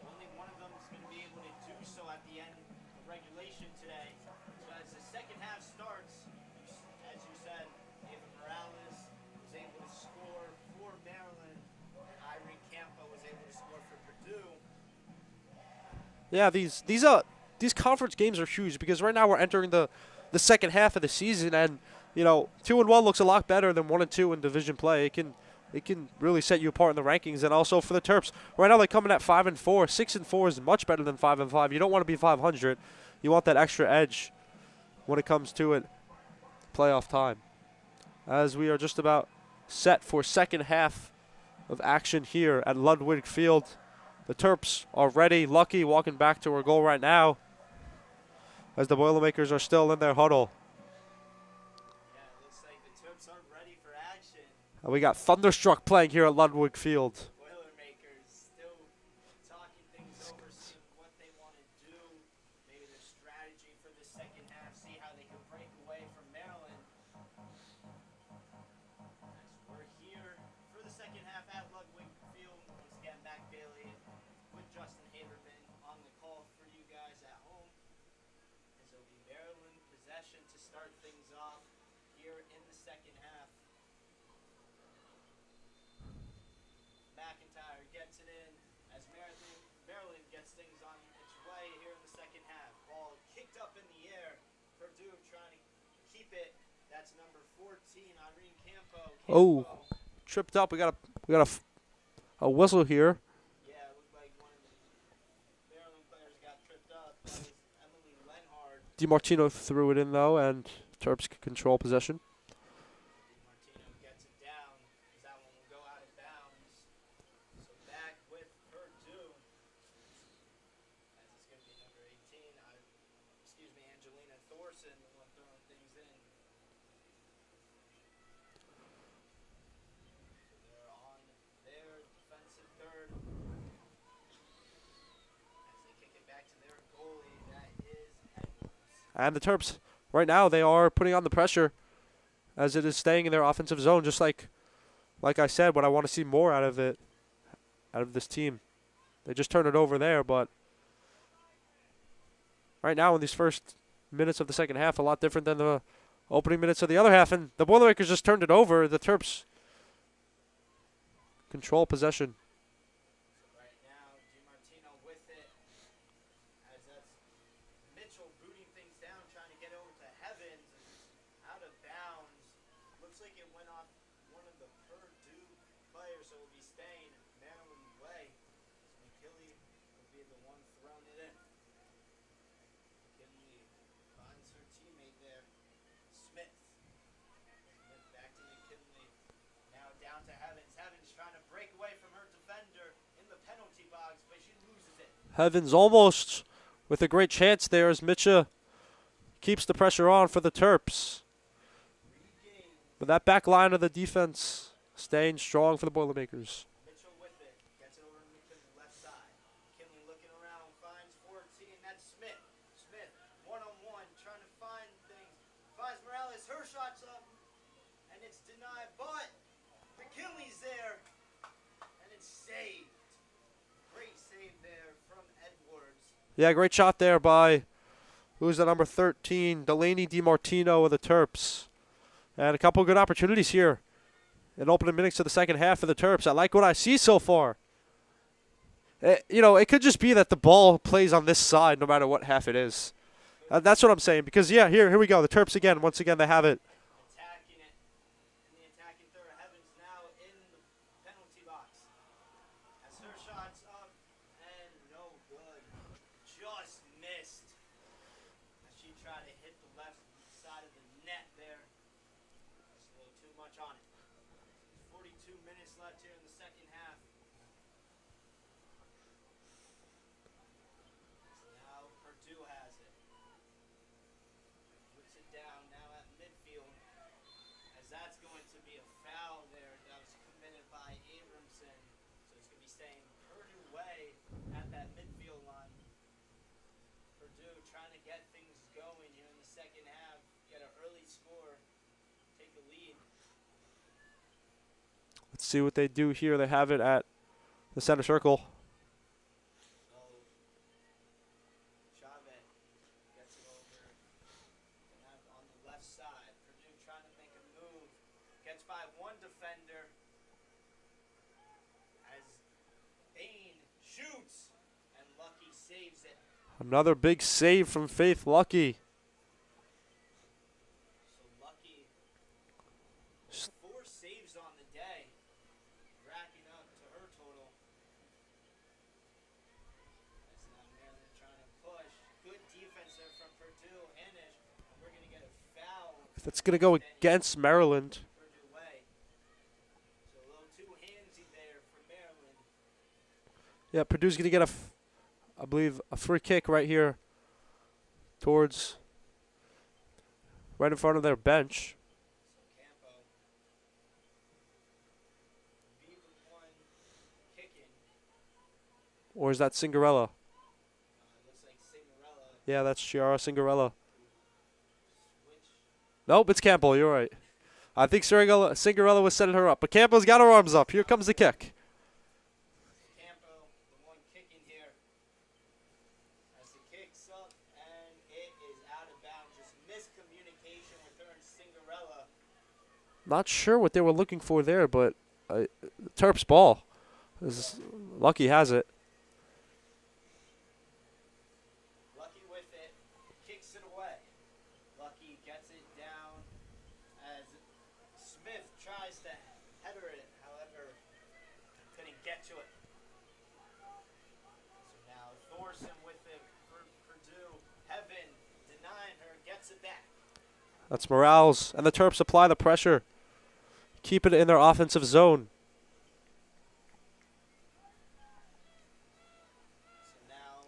Only one of them is going to be able to do so at the end of regulation today. So as the second half starts, as you said, Ava Morales was able to score for Maryland, and Irene Campo was able to score for Purdue. Yeah, these conference games are huge because right now we're entering the second half of the season, and 2-1 looks a lot better than 1-2 in division play. It can really set you apart in the rankings. And also for the Terps, right now they're coming at 5-4. 6-4 is much better than 5-5. You don't want to be 500. You want that extra edge when it comes to it playoff time. As we are just about set for second half of action here at Ludwig Field. The Terps are ready. Lucky walking back to her goal right now as the Boilermakers are still in their huddle. Yeah, it looks like the Terps are ready for action. And we got Thunderstruck playing here at Ludwig Field. Boilermakers still talking things over, seeing what they want to do, maybe their strategy for the second half, see how they can break away from Maryland. As we're here for the second half at Ludwig Field. Once again, Mac Bailey with Justin Haberman on the call for you guys at home. As it'll be Maryland possession to start things off here in the second half. McIntyre gets it in as Maryland gets things on its way here in the second half. Ball kicked up in the air. Purdue trying to keep it. That's number 14, Irene Campo. Oh, tripped up. We got a whistle here. Yeah, it looked like one of the Maryland players got tripped up. That was Emily Lenhard. DiMartino threw it in though, and Terps control possession. Martino gets it down as that one will go out of bounds. So back with Purdue. As it's going to be number 18. Angelina Thorson, the one throwing things in. So they're on their defensive third. As they kick it back to their goalie, that is Edwards. And the Terps, right now, they are putting on the pressure as it is staying in their offensive zone, just like I said, what I want to see more out of this team. They just turned it over there, but right now in these first minutes of the second half, a lot different than the opening minutes of the other half, and the Boilermakers just turned it over. The Terps control possession. Right now, DiMartino with it. As that's Mitchell booting things down, trying to get over to Heavens. Out of bounds. Looks like it went off one of the Purdue players, so it will be staying Maryland way. McKinley will be the one throwing it in. McKinley finds her teammate there. Smith. Smith back to McKinley. Now down to Heavens. Heavens trying to break away from her defender in the penalty box, but she loses it. Heavens almost with a great chance there as Mitcha keeps the pressure on for the Terps. But that back line of the defense staying strong for the Boilermakers. Mitchell with it. Gets it over to McKinley, left side. McKinley looking around, finds 14. That's Smith. Smith, one-on-one, trying to find things. Finds Morales, her shot's up, and it's denied, but McKinley's there, and it's saved. Great save there from Edwards. Yeah, great shot there by, who's the number 13, Delaney DiMartino of the Terps. And a couple good opportunities here in opening minutes of the second half for the Terps. I like what I see so far. It could just be that the ball plays on this side no matter what half it is. That's what I'm saying. Because, yeah, here we go. The Terps again. Once again, they have it. Attacking it. In the attacking third, Heaven's now in the penalty box. As her shot's up and no good. Just missed. As she tried to hit the left side of the net there. That's a little too much on it. 42 minutes left here in the second half. Now Purdue has it. Puts it down now at midfield. As that's going to be a foul there that was committed by Abramson. So it's going to be staying Purdue way at that midfield line. Purdue trying to get things going here in the second half. Get an early score. Take the lead. Let's see what they do here. They have it at the center circle. So Chavez gets it over. And on the left side, Purdue trying to make a move. Gets by one defender. As Bain shoots. And Lucky saves it. Another big save from Faith Lucky. So Lucky, 4 saves on the day. Racking up to her total. That's now Maryland trying to push. Good defense there from Purdue. Anish. And we're going to get a foul. That's going to go against Maryland. Purdue way. So a little too handsy there for Maryland. Yeah, Purdue's going to get I believe, a free kick right here towards right in front of their bench. So Campo. Be the one kicking. Or is that Cinderella? Looks like Cinderella. Yeah, that's Chiara Cinderella. Switch. Nope, it's Campbell. You're right. I think Cinderella was setting her up. But Campbell's got her arms up. Here comes the kick. Campo, the one kicking here. As the kick's up, and it is out of bounds. Just miscommunication with her and Cinderella. Not sure what they were looking for there, but Terps ball. Lucky has it. Lucky with it. Kicks it away. Lucky gets it down as Smith tries to header it. However, couldn't get to it. So now Thorson with it for Purdue. Heaven denying her. Gets it back. That's Morales. And the Terps apply the pressure. Keep it in their offensive zone. So now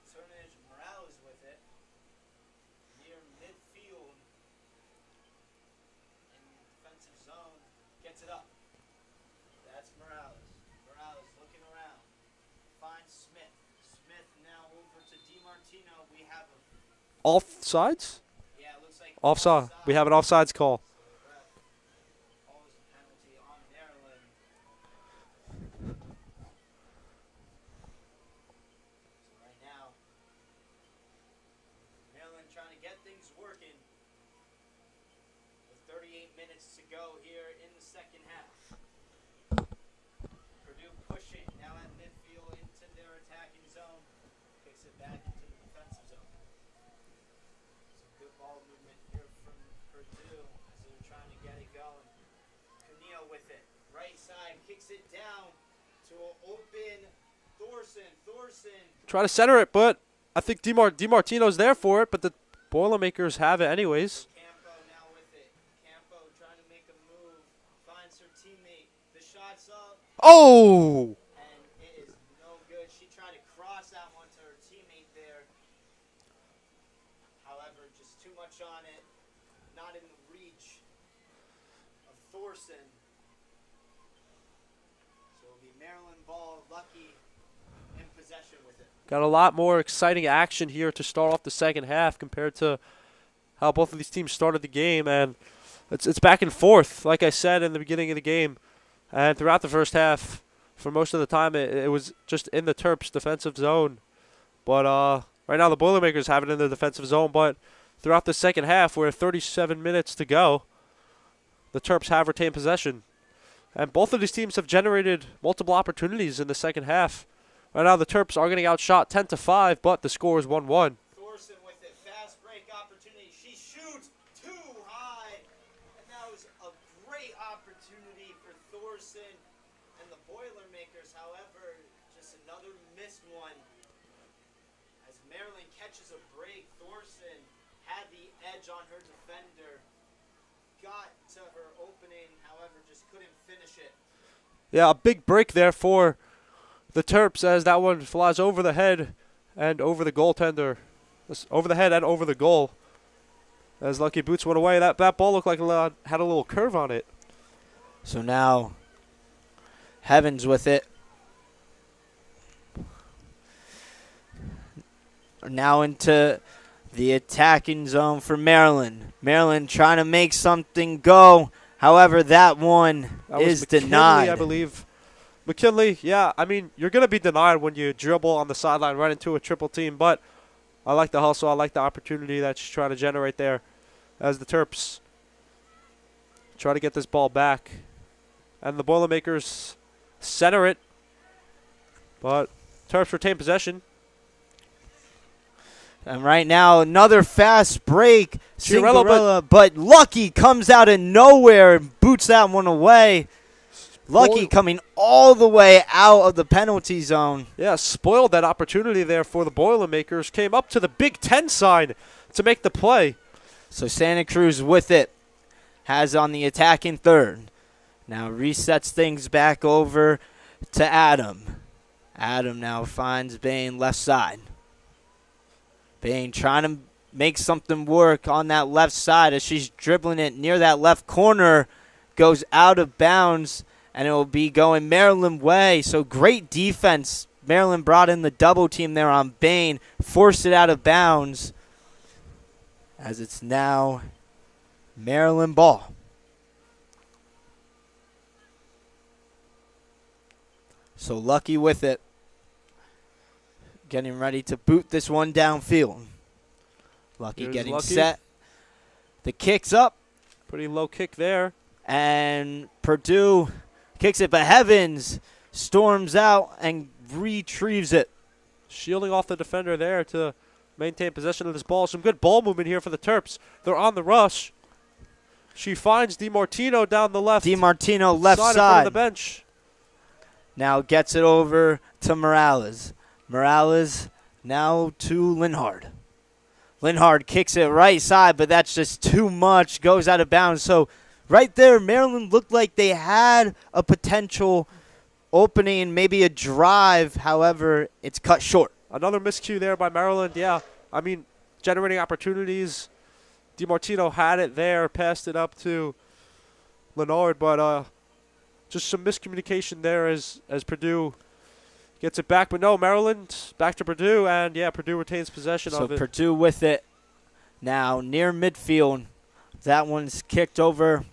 Cernage Morales with it. Near midfield. In the defensive zone. Gets it up. That's Morales. Morales looking around. Finds Smith. Smith now over to DiMartino. We have a Offsides? yeah, it looks like Offside. We have an offsides call. So the ref calls a penalty on Maryland. So right now, Maryland trying to get things working. With 38 minutes to go here in the second half. Purdue pushing now at midfield into their attacking zone. Kicks it back into the defensive zone. Some good ball movement here from Purdue as they're trying to get it going. Canio with it. Right side kicks it down to an open Thorson. Thorson. Try to center it, but I think DiMartino's there for it, but the Boilermakers have it anyways. Campo now with it. Campo trying to make a move. Finds her teammate. The shot's up. Oh! And it is no good. She tried to cross out onto her teammate there. However, just too much on it. Not in the reach of Thorson. So it'll be Maryland ball. Lucky in possession with it. Got a lot more exciting action here to start off the second half compared to how both of these teams started the game. And it's back and forth, like I said in the beginning of the game. And throughout the first half, for most of the time, it was just in the Terps' defensive zone. But right now, the Boilermakers have it in the defensive zone. But throughout the second half, we're 37 minutes to go. the Terps have retained possession. And both of these teams have generated multiple opportunities in the second half. Right now, the Terps are getting outshot 10-5, but the score is 1-1. Thorson with it, fast break opportunity. She shoots too high, and that was a great opportunity for Thorson and the Boilermakers. However, just another missed one. As Maryland catches a break, Thorson had the edge on her defender. Got to her opening, however, just couldn't finish it. Yeah, a big break there for the Terps as that one flies over the head and over the goaltender. Over the head and over the goal. As Lucky Boots went away, that ball looked like it had a little curve on it. So now, Heavens with it. Now into the attacking zone for Maryland. Maryland trying to make something go. However, that one is McKinley, denied. I believe. McKinley, yeah, I mean, you're going to be denied when you dribble on the sideline right into a triple team, but I like the hustle. I like the opportunity that she's trying to generate there as the Terps try to get this ball back. And the Boilermakers center it, but Terps retain possession. And right now, another fast break. Cinderella, Cinderella, but Lucky comes out of nowhere and boots that one away. Lucky coming all the way out of the penalty zone. Yeah, spoiled that opportunity there for the Boilermakers. Came up to the Big Ten sign to make the play. So Santa Cruz with it. Has on the attacking third. Now resets things back over to Adam. Adam now finds Bain left side. Bain trying to make something work on that left side as she's dribbling it near that left corner. Goes out of bounds, and it will be going Maryland way. So great defense. Maryland brought in the double team there on Bain. Forced it out of bounds as it's now Maryland ball. So Lucky with it. Getting ready to boot this one downfield. Lucky Here's getting Lucky. set. The kick's up. Pretty low kick there. And Purdue kicks it, but Heavens storms out and retrieves it. Shielding off the defender there to maintain possession of this ball. Some good ball movement here for the Terps. They're on the rush. She finds DiMartino down the left. DiMartino left side. In front side. of the bench. Now gets it over to Morales. Morales now to Linhard. Linhard kicks it right side, but that's just too much. Goes out of bounds. So right there, Maryland looked like they had a potential opening, maybe a drive. However, it's cut short. Another miscue there by Maryland. Yeah, I mean, generating opportunities. DiMartino had it there, passed it up to Leonard, but just some miscommunication there as Purdue gets it back. But no, Maryland back to Purdue, and yeah, Purdue retains possession of it. So Purdue with it now near midfield. That one's kicked over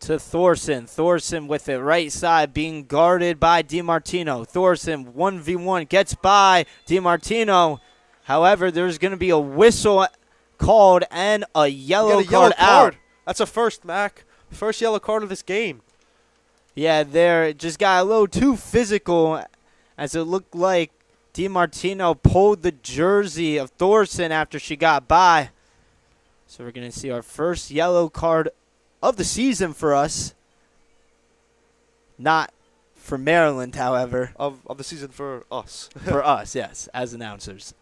to Thorson. Thorson with it right side, being guarded by DiMartino. Thorson 1v1 gets by DiMartino. However, there's going to be a whistle called and a yellow card out. That's a first, Mac. First yellow card of this game. Yeah, there it just got a little too physical as it looked like DiMartino pulled the jersey of Thorson after she got by. So we're going to see our first yellow card of the season for us. Not for Maryland, however. Of the season for us. For us, yes, as announcers.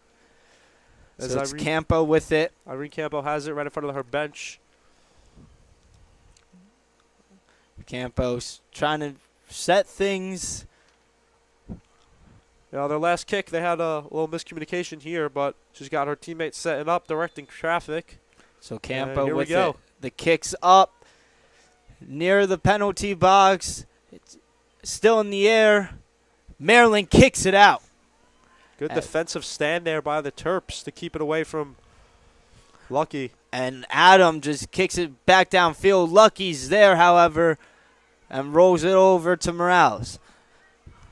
As So it's Campo with it. Irene Campo has it right in front of her bench. Campos trying to set things. You know, their last kick, they had a little miscommunication here, but she's got her teammates setting up, directing traffic. So Campo here we with go. it. The kick's up near the penalty box. It's still in the air. Maryland kicks it out. Good defensive stand there by the Terps to keep it away from Lucky. And Adam just kicks it back downfield. Lucky's there, however, and rolls it over to Morales.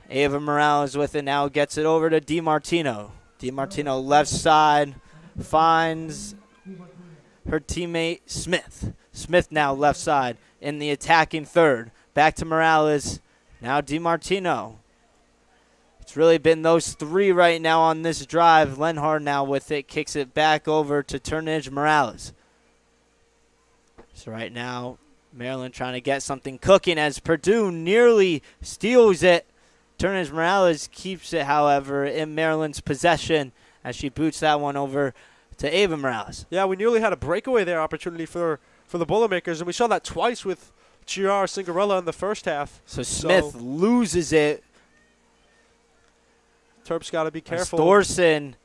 Ava Morales with it now, gets it over to DiMartino. DiMartino left side finds her teammate Smith. Smith now left side in the attacking third. Back to Morales. Now DiMartino. It's really been those three right now on this drive. Lenhard now with it. Kicks it back over to Turnage Morales. So right now, Maryland trying to get something cooking as Purdue nearly steals it. Turnage Morales keeps it, however, in Maryland's possession as she boots that one over to Ava Morales. Yeah, we nearly had a breakaway there opportunity for the Boilermakers, and we saw that twice with Chiara Cinderella in the first half. So Smith loses it. Terps got to be careful. Thorson,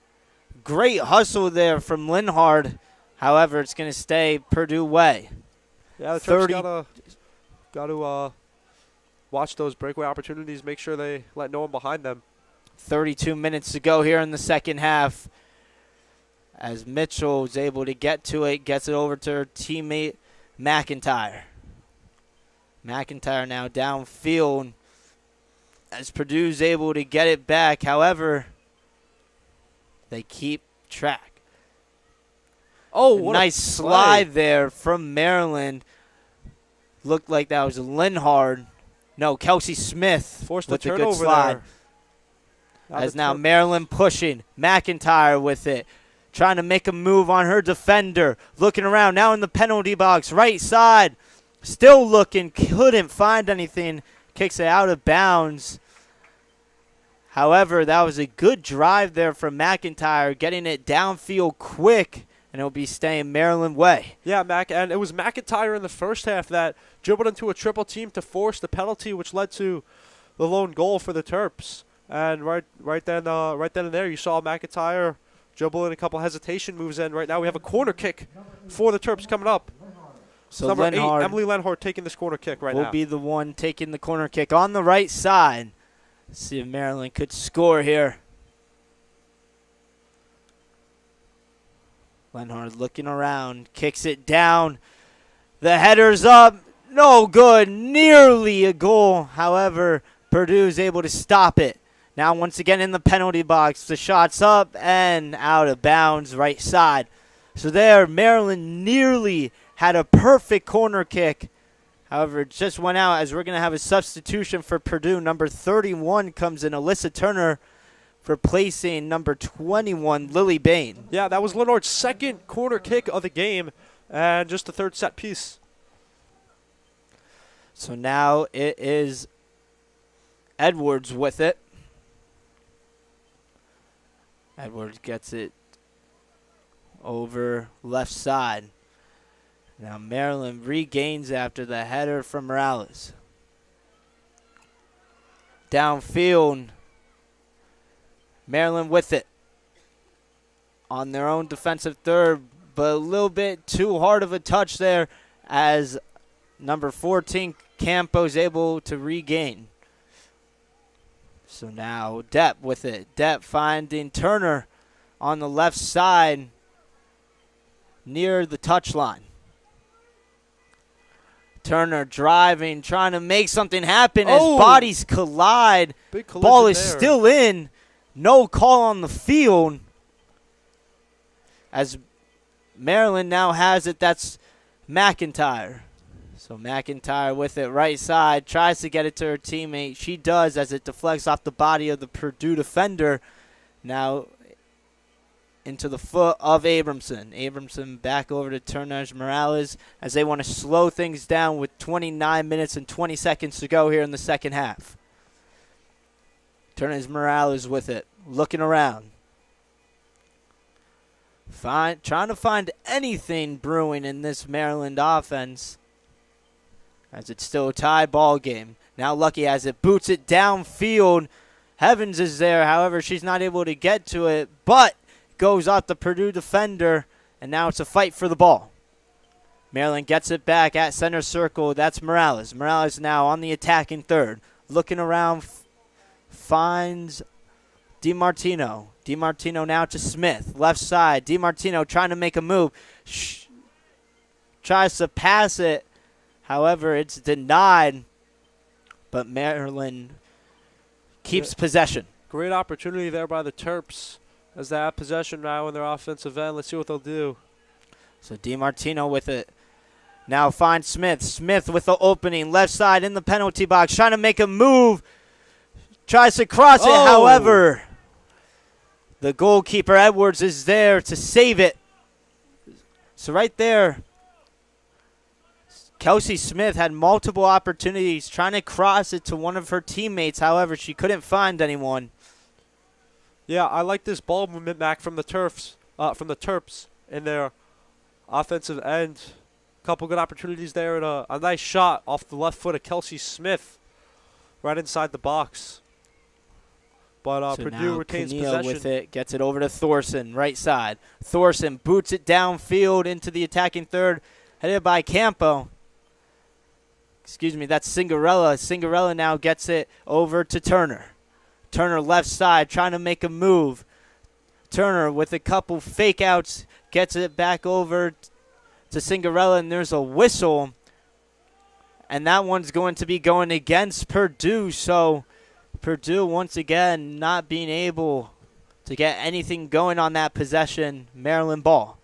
great hustle there from Lenhard. However, it's going to stay Purdue way. Yeah, the Terps got to watch those breakaway opportunities, make sure they let no one behind them. 32 minutes to go here in the second half. As Mitchell is able to get to it, gets it over to her teammate McIntyre. McIntyre now downfield as Purdue's able to get it back. However, they keep track. Oh, what nice slide there from Maryland. Looked like that was Lenhard. No, Kelsey Smith forced with the a good turnover slide. there. As now Maryland pushing. McIntyre with it. Trying to make a move on her defender. Looking around. Now in the penalty box. Right side. Still looking. Couldn't find anything. Kicks it out of bounds. However, that was a good drive there from McIntyre. Getting it downfield quick. And it'll be staying Maryland way. Yeah, and it was McIntyre in the first half that dribbled into a triple team to force the penalty, which led to the lone goal for the Terps. And right then and there, you saw McIntyre dribble in a couple hesitation moves in. Right now, we have a corner kick for the Terps coming up. So number 8, Lenhard Emily Lenhard taking this corner kick right now. will be the one taking the corner kick on the right side. Let's see if Maryland could score here. Lenhard looking around, kicks it down. The header's up. No good. Nearly a goal. However, Purdue is able to stop it. Now once again in the penalty box. The shot's up and out of bounds right side. So there, Maryland nearly had a perfect corner kick. However, it just went out as we're going to have a substitution for Purdue. Number 31 comes in, Alyssa Turner, replacing number 21, Lily Bain. Yeah, that was Lenhard's second corner kick of the game and just the third set piece. So now it is Edwards with it. Edwards gets it over left side. Now Maryland regains after the header from Morales. Downfield. Maryland with it on their own defensive third, but a little bit too hard of a touch there as number 14, Campo's able to regain. So now Depp with it. Depp finding Turner on the left side near the touchline. Turner driving, trying to make something happen as bodies collide. Big collision Ball is there. still in. No call on the field. As Maryland now has it, that's McIntyre. So McIntyre with it right side, tries to get it to her teammate. She does as it deflects off the body of the Purdue defender. Now into the foot of Abramson. Abramson back over to Turnage Morales as they want to slow things down with 29 minutes and 20 seconds to go here in the second half. Turnage Morales with it, looking around. Trying to find anything brewing in this Maryland offense as it's still a tie ball game. Now Lucky has it, boots it downfield. Evans is there, however, she's not able to get to it, but goes off the Purdue defender, and now it's a fight for the ball. Maryland gets it back at center circle. That's Morales. Morales now on the attacking third. Looking around, finds DiMartino. DiMartino now to Smith. Left side. DiMartino trying to make a move. Tries to pass it. However, it's denied. But Maryland keeps possession. Great opportunity there by the Terps as they have possession now in their offensive end. Let's see what they'll do. So DiMartino with it. Now finds Smith. Smith with the opening. Left side in the penalty box. Trying to make a move. Tries to cross it. However, the goalkeeper, Edwards, is there to save it. So right there, Kelsey Smith had multiple opportunities trying to cross it to one of her teammates. However, she couldn't find anyone. Yeah, I like this ball movement back from the Terps in their offensive end. Couple good opportunities there, and a nice shot off the left foot of Kelsey Smith right inside the box. But So Purdue now retains Keneal possession. with it, gets it over to Thorson, right side. Thorson boots it downfield into the attacking third, headed by Campo. Excuse me, that's Cinderella. Cinderella now gets it over to Turner. Turner left side, trying to make a move. Turner with a couple fake outs, gets it back over to Cinderella, and there's a whistle. And that one's going to be going against Purdue, so Purdue once again not being able to get anything going on that possession. Maryland ball.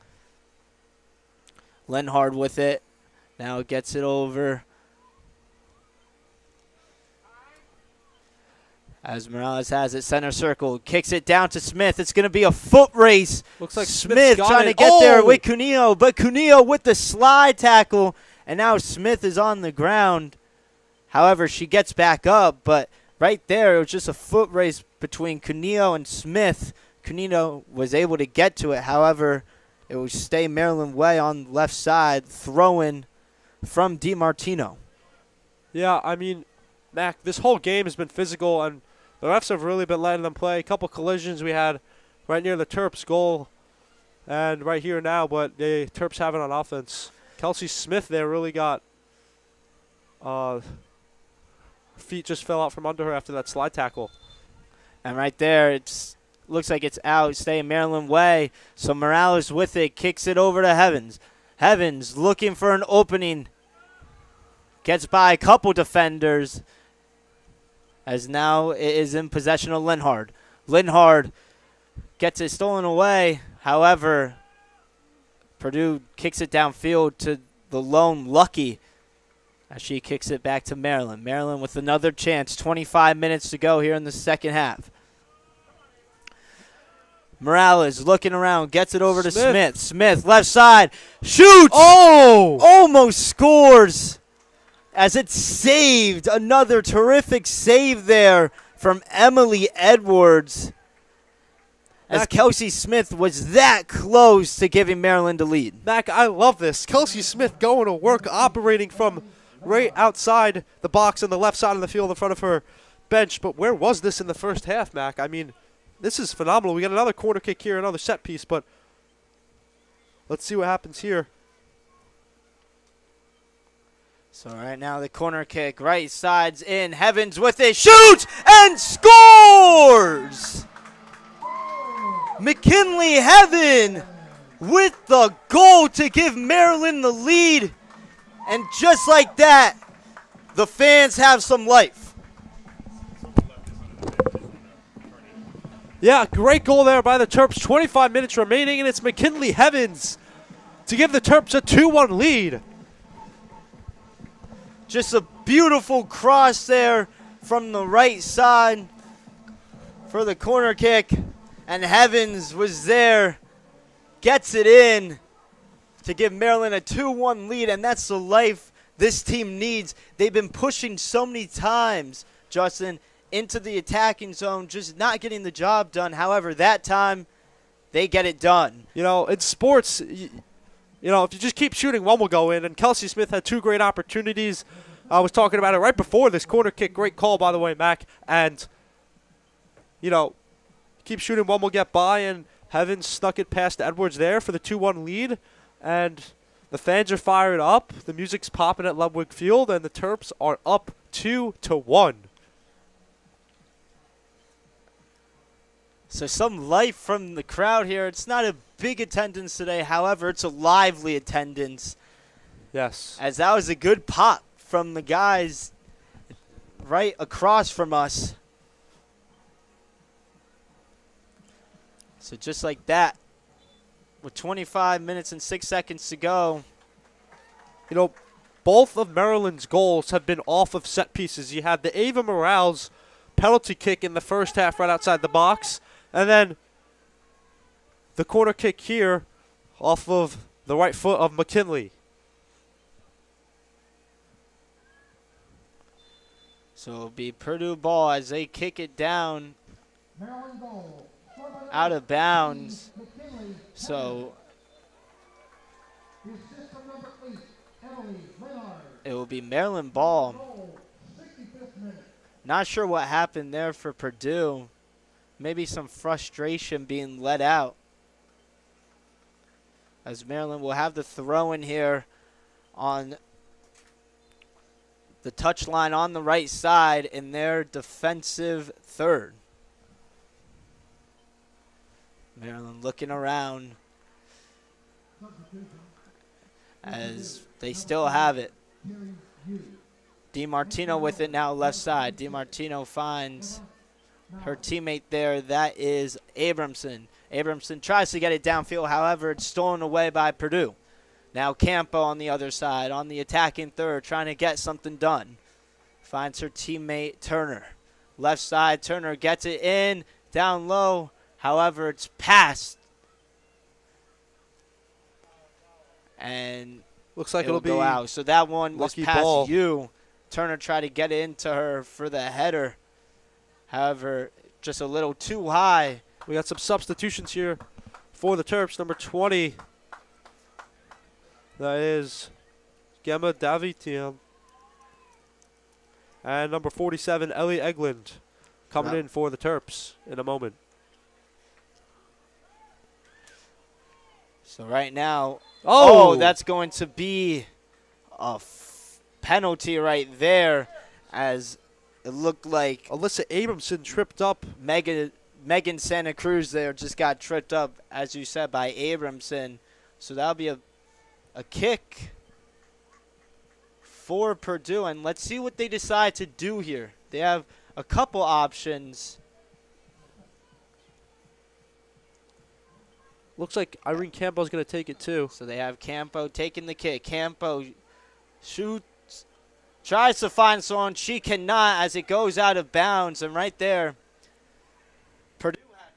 Lenhard with it. Now gets it over. As Morales has it center circle. Kicks it down to Smith. It's going to be a foot race. Looks like Smith got trying it. to get there with Cuneo. But Cuneo with the slide tackle. And now Smith is on the ground. However, she gets back up. But right there, it was just a foot race between Cuneo and Smith. Cuneo was able to get to it. However, it will stay Maryland way on the left side. Throw-in from DiMartino. Yeah, I mean, Mac, this whole game has been physical, and the refs have really been letting them play. A couple collisions we had right near the Terps goal and right here now, but the Terps have it on offense. Kelsey Smith there really got feet just fell out from under her after that slide tackle. And right there, it looks like it's out, staying Maryland way. So Morales with it, kicks it over to Heavens. Heavens looking for an opening. Gets by a couple defenders. As now it is in possession of Lenhard. Lenhard gets it stolen away. However, Purdue kicks it downfield to the lone Lucky as she kicks it back to Maryland. Maryland with another chance. 25 minutes to go here in the second half. Morales looking around, gets it over to Smith. Smith, left side, shoots! Oh! Almost scores! As it's saved. Another terrific save there from Emily Edwards. As Kelsey Smith was that close to giving Maryland a lead. Mac, I love this. Kelsey Smith going to work, operating from right outside the box on the left side of the field in front of her bench. But where was this in the first half, Mac? I mean, this is phenomenal. We got another corner kick here, another set piece, but let's see what happens here. So right now the corner kick, right side's in. Heavens with it, shoots and scores! McKinley Heaven with the goal to give Maryland the lead. And just like that, the fans have some life. Yeah, great goal there by the Terps. 25 minutes remaining, and it's McKinley Heavens to give the Terps a 2-1 lead. Just a beautiful cross there from the right side for the corner kick. And Heavens was there, gets it in to give Maryland a 2-1 lead. And that's the life this team needs. They've been pushing so many times, Justin, into the attacking zone, just not getting the job done. However, that time, they get it done. You know, in sports, you know, if you just keep shooting, one will go in. And Kelsey Smith had two great opportunities. I was talking about it right before this corner kick. Great call, by the way, Mac. And, you know, keep shooting, one will get by. And Heavens snuck it past Edwards there for the 2-1 lead. And the fans are fired up. The music's popping at Ludwig Field. And the Terps are up 2-1. So some life from the crowd here. It's not a big attendance today. However, it's a lively attendance. Yes. As that was a good pop from the guys right across from us. So just like that, with 25 minutes and 6 seconds to go, you know, both of Maryland's goals have been off of set pieces. You had the Ava Morales penalty kick in the first half right outside the box, and then the corner kick here off of the right foot of McKinley. So it'll be Purdue ball as they kick it down Maryland goal. out of bounds. So His system number 8, Emily Leonard. it will be Maryland ball. Goal, 65th minute. Not sure what happened there for Purdue. Maybe some frustration being let out. As Maryland will have the throw in here on the touchline on the right side in their defensive third. Maryland looking around as they still have it. DiMartino with it now left side. DiMartino finds her teammate there. That is Abramson. Abramson tries to get it downfield. However, it's stolen away by Purdue. Now Campo on the other side, on the attacking third, trying to get something done. Finds her teammate Turner. Left side, Turner gets it in, down low. However, it's passed. And Looks like it'll it'll be go out. So that one was lucky past ball. you. Turner tried to get it into her for the header. However, just a little too high. We got some substitutions here for the Terps. Number 20, that is Gemma Davitian. And number 47, Ellie Eglund, coming in for the Terps in a moment. So right now, Oh, that's going to be a penalty right there, as it looked like Alyssa Abramson tripped up. Megan Santa Cruz there just got tripped up, as you said, by Abramson. So that'll be a kick for Purdue, and let's see what they decide to do here. They have a couple options. Looks like Irene Campbell's going to take it too. So they have Campo taking the kick. Campo shoots, tries to find someone. She cannot, as it goes out of bounds. And right there, Purdue had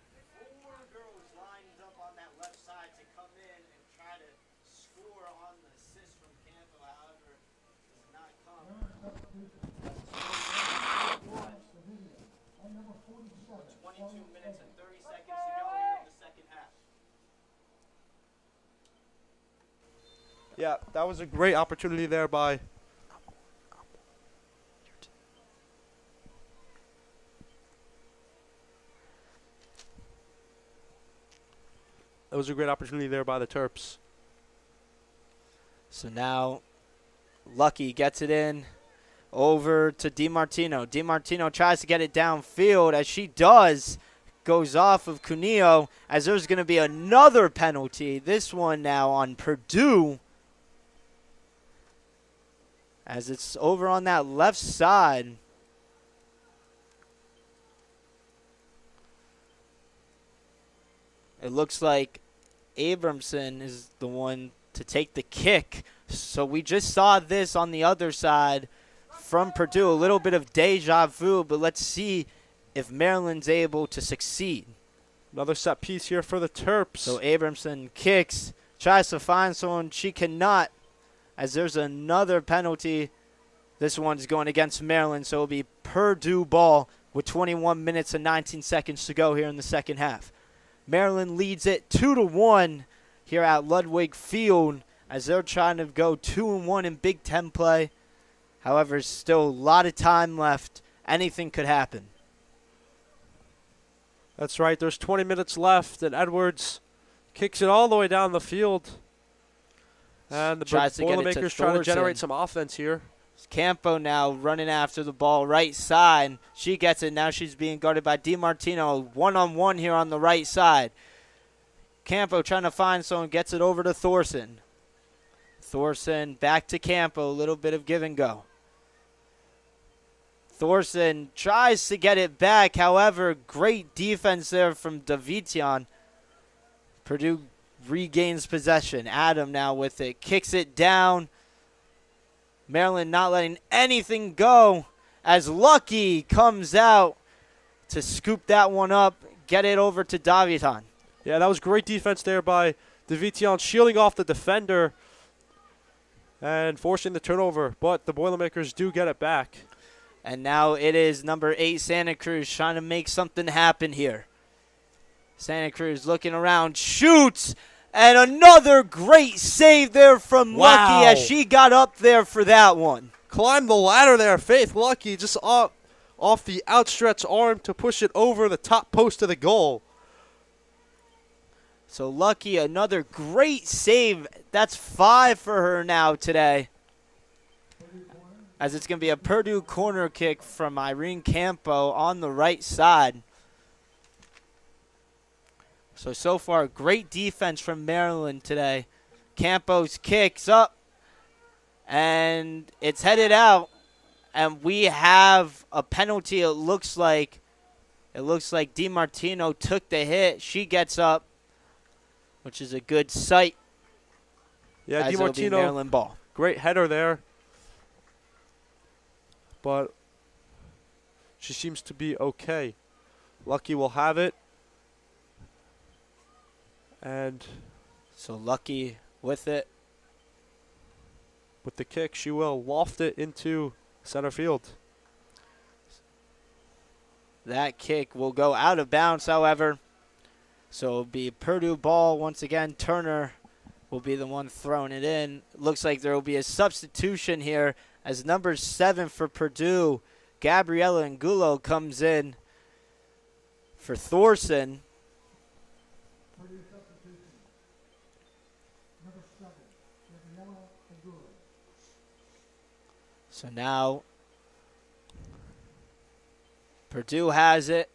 4 girls lined up on that left side to come in and try to score on the assist from Campo. However, does not come. 22 minutes and 30 seconds to go here in the second half. Yeah, that was a great opportunity there by the Terps. So now Lucky gets it in over to DiMartino. DiMartino tries to get it downfield. As she does, goes off of Cuneo, as there's going to be another penalty. This one now on Purdue, as it's over on that left side. It looks like Abramson is the one to take the kick. So we just saw this on the other side from Purdue. A little bit of deja vu, but let's see if Maryland's able to succeed. Another set piece here for the Terps. So Abramson kicks, tries to find someone. She cannot, as there's another penalty. This one's going against Maryland, so it'll be Purdue ball with 21 minutes and 19 seconds to go here in the second half. Maryland leads it 2-1 here at Ludwig Field, as they're trying to go 2-1 in Big Ten play. However, still a lot of time left. Anything could happen. That's right. There's 20 minutes left, and Edwards kicks it all the way down the field. And the Boilermakers trying to generate some offense here. Campo now running after the ball, right side. She gets it. Now she's being guarded by DiMartino. One-on-one here on the right side. Campo trying to find someone, gets it over to Thorson. Thorson back to Campo. A little bit of give and go. Thorson tries to get it back. However, great defense there from Davitian. Purdue regains possession. Adam now with it. Kicks it down. Maryland not letting anything go as Lucky comes out to scoop that one up, get it over to Davitan. Yeah, that was great defense there by Davitan, shielding off the defender and forcing the turnover. But the Boilermakers do get it back. And now it is number 8, Santa Cruz, trying to make something happen here. Santa Cruz looking around, shoots, and another great save there from Lucky as she got up there for that one. Climbed the ladder there, Faith Lucky, just off the outstretched arm to push it over the top post of the goal. So Lucky, another great save. That's 5 for her now today. As it's going to be a Purdue corner kick from Irene Campo on the right side. So far, great defense from Maryland today. Campo's kicks up, and it's headed out. And we have a penalty. It looks like DiMartino took the hit. She gets up, which is a good sight. Yeah, DiMartino, Maryland ball. Great header there. But she seems to be okay. Lucky will have it. And so Lucky with it. With the kick, she will loft it into center field. That kick will go out of bounds, however. So it'll be Purdue ball once again. Turner will be the one throwing it in. Looks like there will be a substitution here as number 7 for Purdue, Gabriella Angulo, comes in for Thorson. Purdue substitution. Number 7, Gabriella Angulo. So now Purdue has it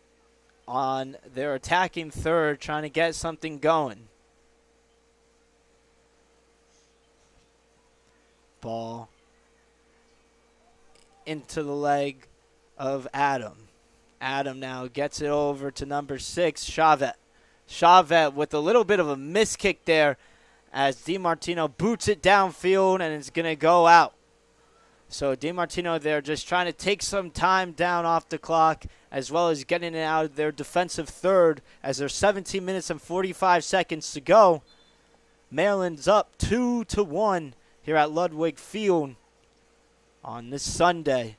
on their attacking third, trying to get something going. Ball into the leg of Adam. Adam now gets it over to number 6, Chavette. Chavette with a little bit of a miss kick there as DiMartino boots it downfield and it's going to go out. So DiMartino there just trying to take some time down off the clock as well as getting it out of their defensive third as there's 17 minutes and 45 seconds to go. Maryland's up 2-1 here at Ludwig Field on this Sunday.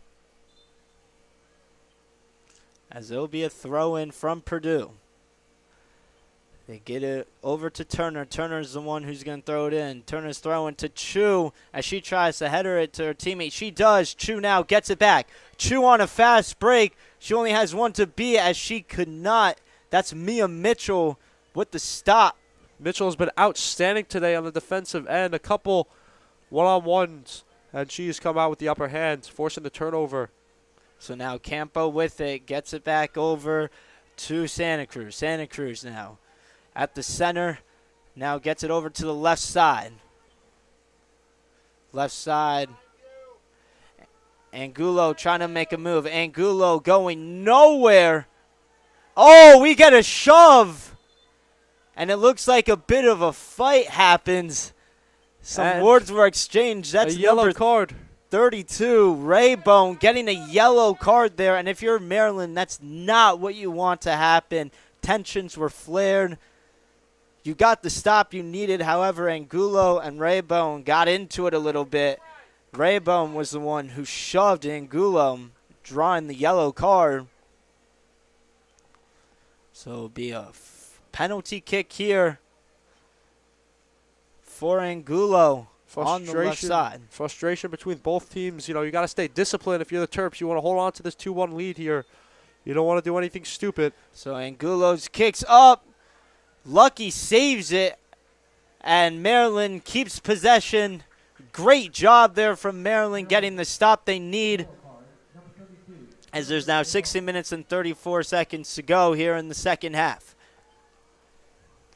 As there'll be a throw-in from Purdue. They get it over to Turner. Turner's the one who's going to throw it in. Turner's throwing to Chu as she tries to header it to her teammate. She does. Chu now gets it back. Chu on a fast break. She only has one to beat as she could not. That's Mia Mitchell with the stop. Mitchell has been outstanding today on the defensive end. A couple one-on-ones, and she's come out with the upper hand, forcing the turnover. So now Campo with it, gets it back over to Santa Cruz. Santa Cruz now at the center, now gets it over to the left side. Left side. Angulo trying to make a move. Angulo going nowhere. Oh, we get a shove. And it looks like a bit of a fight happens. Some words were exchanged. That's a yellow card. 32, Raybone getting a yellow card there. And if you're Maryland, that's not what you want to happen. Tensions were flared. You got the stop you needed. However, Angulo and Raybone got into it a little bit. Raybone was the one who shoved Angulo, drawing the yellow card. So it'll be a penalty kick here for Angulo on the left side. Frustration between both teams. You know, you got to stay disciplined if you're the Terps. You want to hold on to this 2-1 lead here. You don't want to do anything stupid. So Angulo's kicks up. Lucky saves it, and Maryland keeps possession. Great job there from Maryland getting the stop they need. As there's now 16 minutes and 34 seconds to go here in the second half.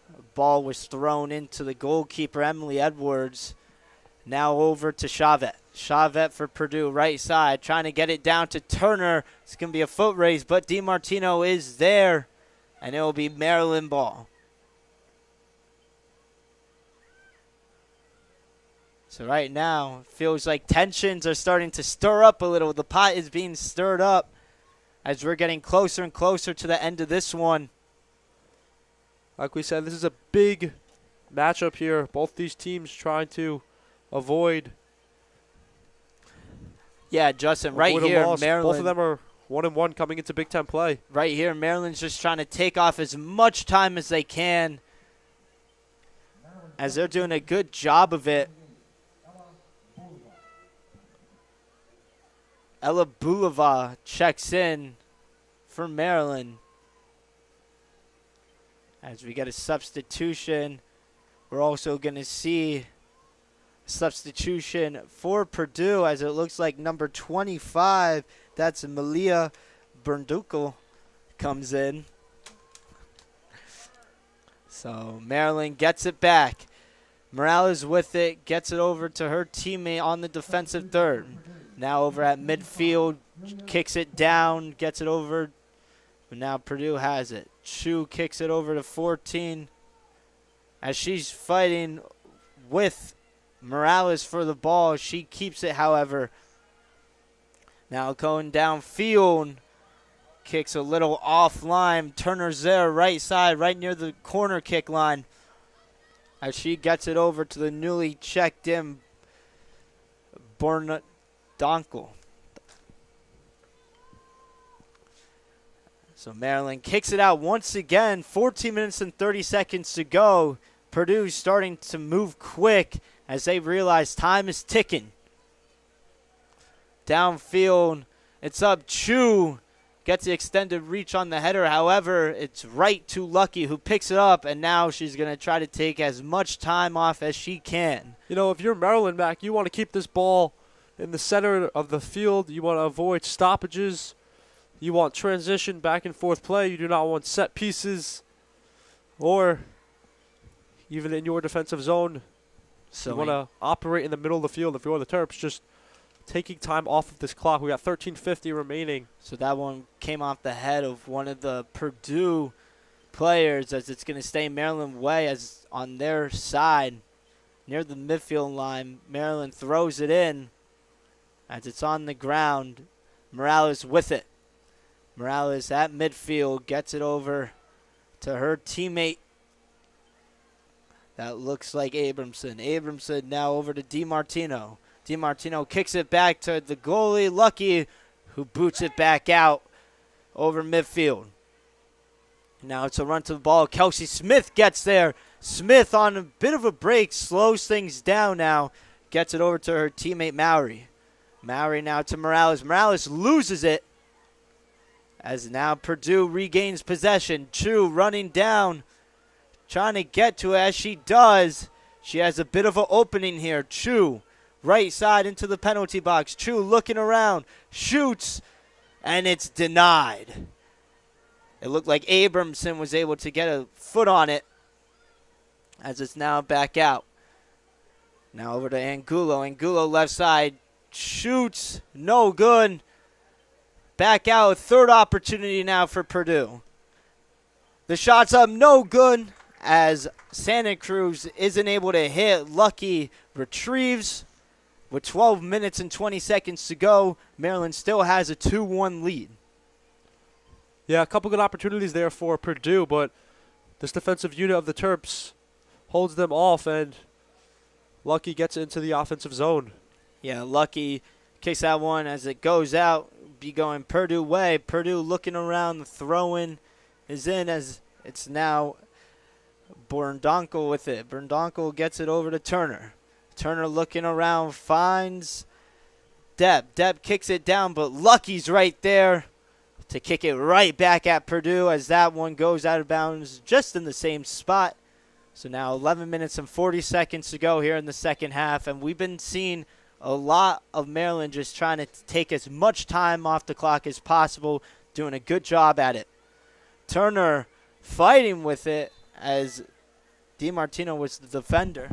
The ball was thrown into the goalkeeper, Emily Edwards. Now over to Chavette. Chavette for Purdue, right side, trying to get it down to Turner. It's going to be a foot race, but DiMartino is there, and it will be Maryland ball. So right now, it feels like tensions are starting to stir up a little. The pot is being stirred up as we're getting closer and closer to the end of this one. Like we said, this is a big matchup here. Both these teams trying to avoid Justin, right avoid a here, loss. Maryland. Both of them are 1-1 coming into Big Ten play. Right here, Maryland's just trying to take off as much time as they can, as they're doing a good job of it. Ella Bouleva checks in for Maryland. As we get a substitution, we're also going to see substitution for Purdue, as it looks like number 25, that's Malia Berndukel, comes in. So Maryland gets it back. Morales with it, gets it over to her teammate on the defensive third. Now over at midfield, kicks it down, gets it over, but now Purdue has it. Chu kicks it over to 14 as she's fighting with Morales for the ball. She keeps it, however. Now going downfield, kicks a little offline. Turner's there, right side, right near the corner kick line, as she gets it over to the newly checked in Bornadonkel. So Maryland kicks it out once again. 14 minutes and 30 seconds to go. Purdue starting to move quick as they realize time is ticking. Downfield, it's up. Chu gets the extended reach on the header. However, it's right to Lucky, who picks it up, and now she's going to try to take as much time off as she can. You know, if you're Maryland, Mac, you want to keep this ball in the center of the field. You want to avoid stoppages. You want transition, back and forth play. You do not want set pieces or even in your defensive zone. So you want to operate in the middle of the field if you're the Terps, just taking time off of this clock. We got 13:50 remaining. So that one came off the head of one of the Purdue players, as it's going to stay Maryland way as on their side near the midfield line. Maryland throws it in as it's on the ground. Morales with it. Morales at midfield gets it over to her teammate. That looks like Abramson. Abramson now over to DiMartino. DiMartino kicks it back to the goalie, Lucky, who boots it back out over midfield. Now it's a run to the ball. Kelsey Smith gets there. Smith on a bit of a break, slows things down now. Gets it over to her teammate Mowry. Mowry now to Morales. Morales loses it, as now Purdue regains possession. Chu running down, trying to get to it. As she does, she has a bit of an opening here. Chu, right side into the penalty box. Chu looking around, shoots, and it's denied. It looked like Abramson was able to get a foot on it, as it's now back out. Now over to Angulo. Angulo left side, shoots, no good. Back out, third opportunity now for Purdue. The shot's up, no good, as Santa Cruz isn't able to hit. Lucky retrieves. With 12 minutes and 20 seconds to go, Maryland still has a 2-1 lead. Yeah, a couple good opportunities there for Purdue, but this defensive unit of the Terps holds them off, and Lucky gets into the offensive zone. Yeah, Lucky kicks that one as it goes out. Be going Purdue way. Purdue looking around. The throw-in is in, as it's now Borndonkel with it. Borndonkel gets it over to Turner. Turner looking around, finds Depp. Depp kicks it down, but Lucky's right there to kick it right back at Purdue, as that one goes out of bounds just in the same spot. So now 11 minutes and 40 seconds to go here in the second half, and we've been seeing a lot of Maryland just trying to take as much time off the clock as possible, doing a good job at it. Turner fighting with it, as DiMartino was the defender.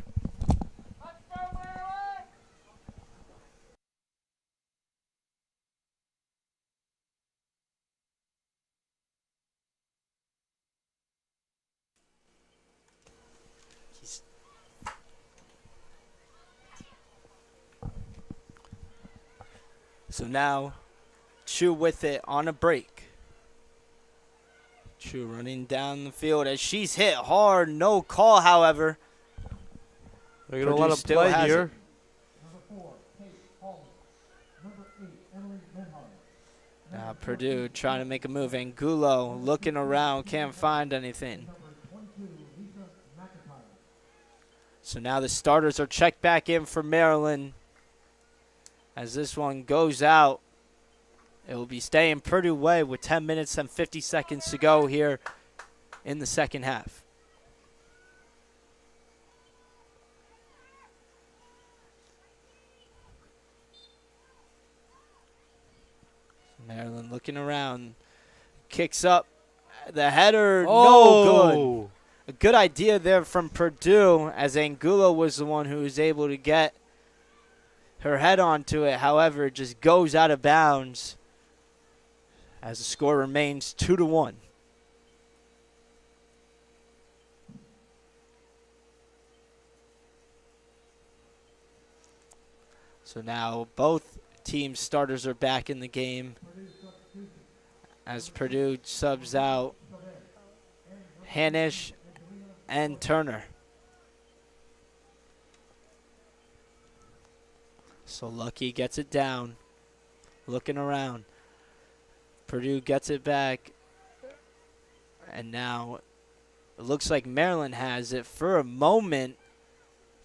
So now, Chu with it on a break. Chu running down the field as she's hit hard. No call, however. They're going to Purdue let him still play has here. it. Number 4, Kate Hallman. Number 8, Emily Menhard. Now Purdue trying to make a move. Angulo looking around, can't find anything. Number 22, Lisa McIntyre. So now the starters are checked back in for Maryland. As this one goes out, it will be staying Purdue way with 10 minutes and 50 seconds to go here in the second half. Maryland looking around, kicks up, the header, no good. A good idea there from Purdue, as Angulo was the one who was able to get her head onto it. However, it just goes out of bounds as the score remains 2-1. So now both team starters are back in the game as Purdue subs out Hanish and Turner. So Lucky gets it down, looking around. Purdue gets it back, and now it looks like Maryland has it. For a moment,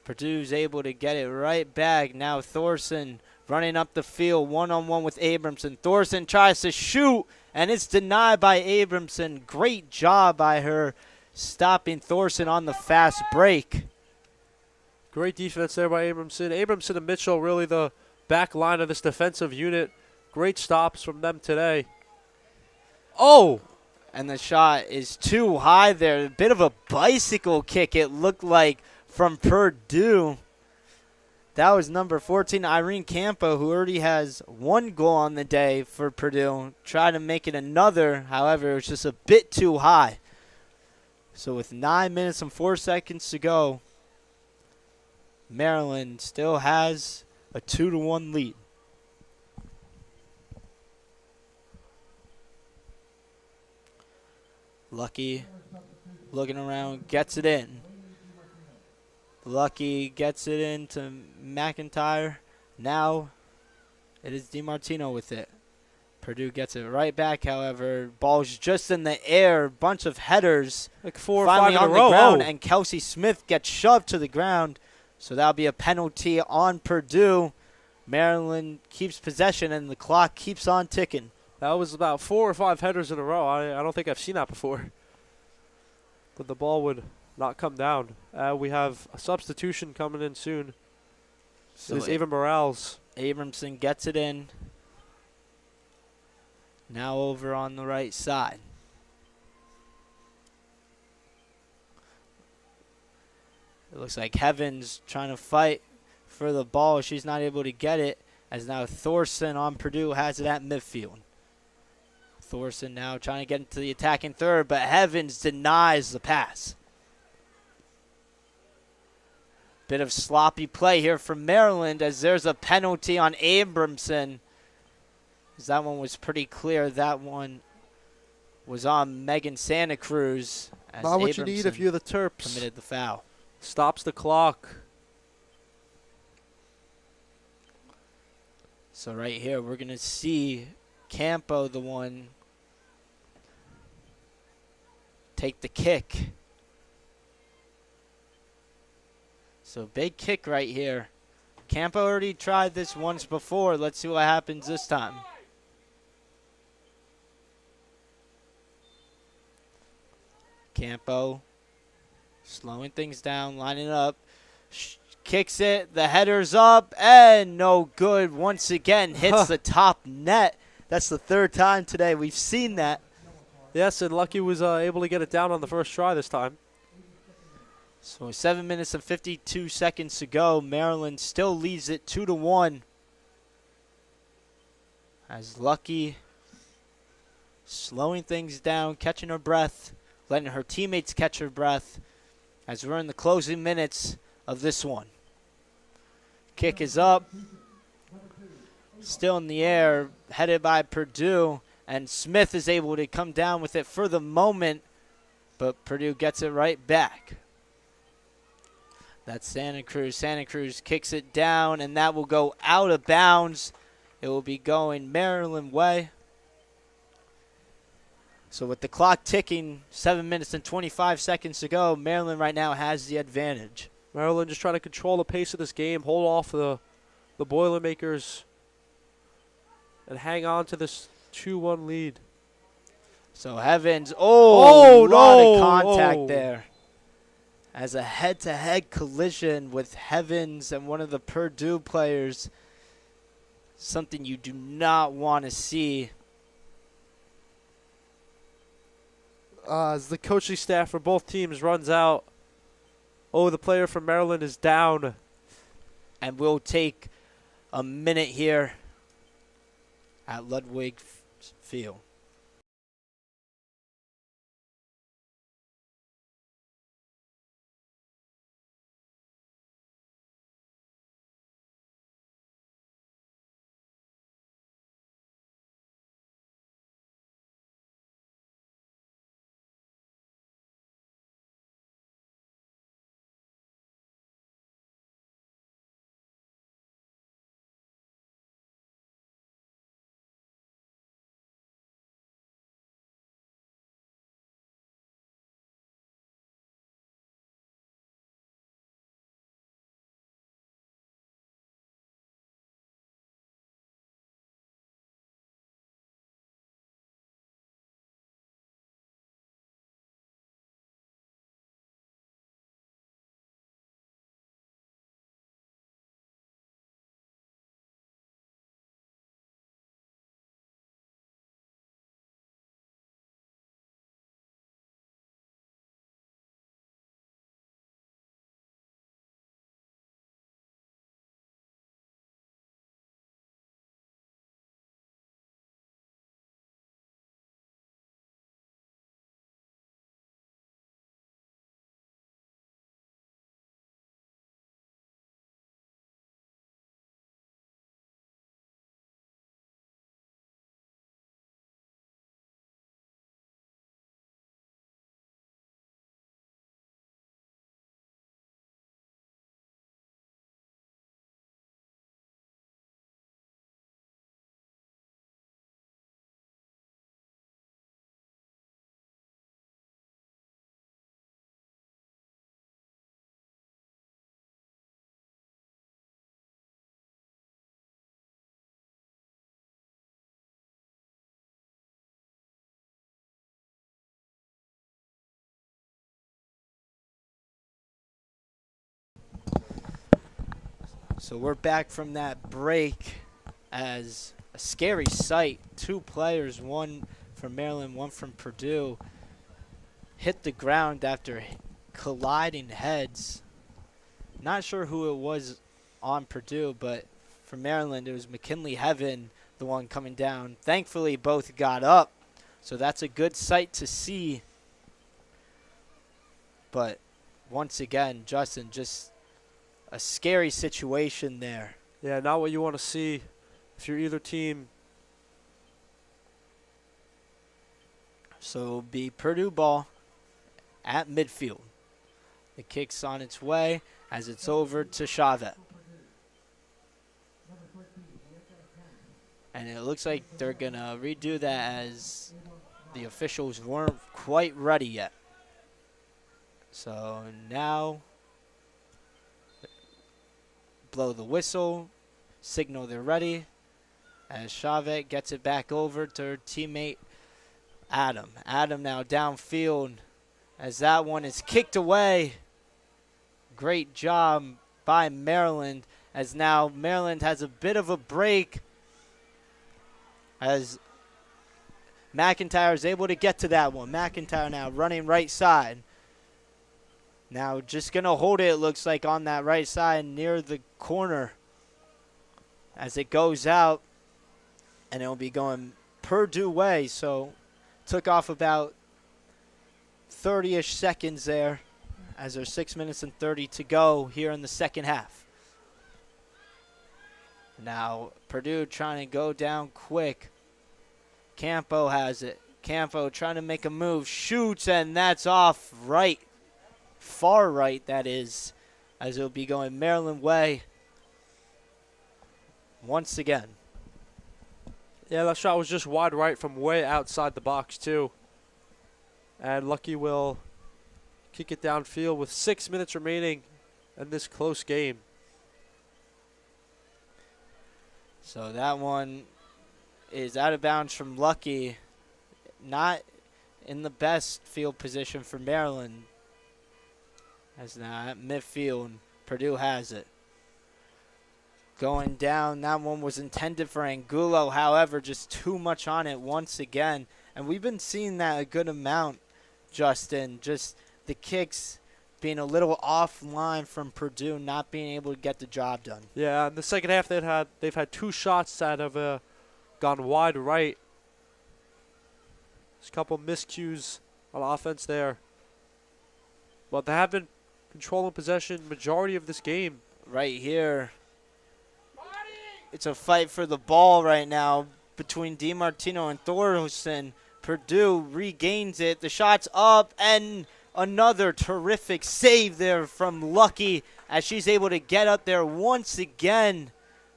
Purdue's able to get it right back. Now Thorson running up the field, one-on-one with Abramson. Thorson tries to shoot, and it's denied by Abramson. Great job by her stopping Thorson on the fast break. Great defense there by Abramson. Abramson and Mitchell really the back line of this defensive unit. Great stops from them today. Oh! And the shot is too high there. A bit of a bicycle kick, it looked like, from Purdue. That was number 14, Irene Campo, who already has one goal on the day for Purdue. Tried to make it another. However, it was just a bit too high. So with 9 minutes and 4 seconds to go, Maryland still has a 2-1 lead. Lucky looking around, gets it in. Lucky gets it into McIntyre. Now it is DiMartino with it. Purdue gets it right back, however. Ball's just in the air. Bunch of headers. Like 4 or finally 5 in on a the row. ground, Oh. and Kelsey Smith gets shoved to the ground. So that'll be a penalty on Purdue. Maryland keeps possession, and the clock keeps on ticking. That was about 4 or 5 headers in a row. I don't think I've seen that before. But the ball would not come down. We have a substitution coming in soon. So It is Ava Morales. Abramson gets it in. Now over on the right side. It looks like Heavens trying to fight for the ball. She's not able to get it, as now Thorson on Purdue has it at midfield. Thorson now trying to get into the attacking third, but Heavens denies the pass. Bit of sloppy play here from Maryland, as there's a penalty on Abramson. That one was pretty clear. That one was on Megan Santa Cruz. As Not what Abramson you need if you're the Terps. committed the foul. Stops the clock. So right here, we're going to see Campo, the one, take the kick. So big kick right here. Campo already tried this once before. Let's see what happens this time. Campo slowing things down, lining up. Kicks it, the header's up, and no good. Once again, hits the top net. That's the third time today we've seen that. Yes, and Lucky was able to get it down on the first try this time. So 7 minutes and 52 seconds to go. Maryland still leads it 2-1. As Lucky slowing things down, catching her breath, letting her teammates catch her breath as we're in the closing minutes of this one. Kick is up. still in the air, headed by Purdue, and Smith is able to come down with it for the moment, but Purdue gets it right back. That's Santa Cruz. Santa Cruz kicks it down, and that will go out of bounds. It will be going Maryland way. So with the clock ticking, 7 minutes and 25 seconds to go, Maryland right now has the advantage. Maryland just trying to control the pace of this game, hold off the Boilermakers, and hang on to this 2-1 lead. So Evans, lot of contact Oh. there. As a head-to-head collision with Evans and one of the Purdue players, something you do not want to see. As the coaching staff for both teams runs out, the player from Maryland is down. And we'll take a minute here at Ludwig Field. So we're back from that break as a scary sight. Two players, one from Maryland, one from Purdue, hit the ground after colliding heads. Not sure who it was on Purdue, but for Maryland, it was McKinley Heaven, the one coming down. Thankfully, both got up, so that's a good sight to see. But once again, Justin, just a scary situation there. Yeah, not what you want to see if you're either team. So it'll be Purdue ball at midfield. The kick's on its way as it's over to Chavez. And it looks like they're going to redo that as the officials weren't quite ready yet. So now blow the whistle, signal they're ready, as Chavez gets it back over to her teammate Adam. Adam now downfield as that one is kicked away. Great job by Maryland, as now Maryland has a bit of a break as McIntyre is able to get to that one. McIntyre now running right side. Now just going to hold it, it looks like, on that right side near the corner as it goes out. And it will be going Purdue way. So took off about 30-ish seconds there as there's 6 minutes and 30 to go here in the second half. Now Purdue trying to go down quick. Campo has it. Campo trying to make a move. Shoots, and that's off right. Far right, that is. As it'll be going Maryland way. Once again. Yeah, that shot was just wide right from way outside the box, too. And Lucky will kick it downfield with 6 minutes remaining in this close game. So that one is out of bounds from Lucky. Not in the best field position for Maryland. As now at midfield, Purdue has it. Going down, that one was intended for Angulo. However, just too much on it once again. And we've been seeing that a good amount, Justin. Just the kicks being a little offline from Purdue, not being able to get the job done. Yeah, in the second half they've had 2 shots that have gone wide right. There's a couple miscues on offense there. But they have been controlling possession majority of this game. Right here. It's a fight for the ball right now between DiMartino and Thorson. Purdue regains it. The shot's up, and another terrific save there from Lucky as she's able to get up there once again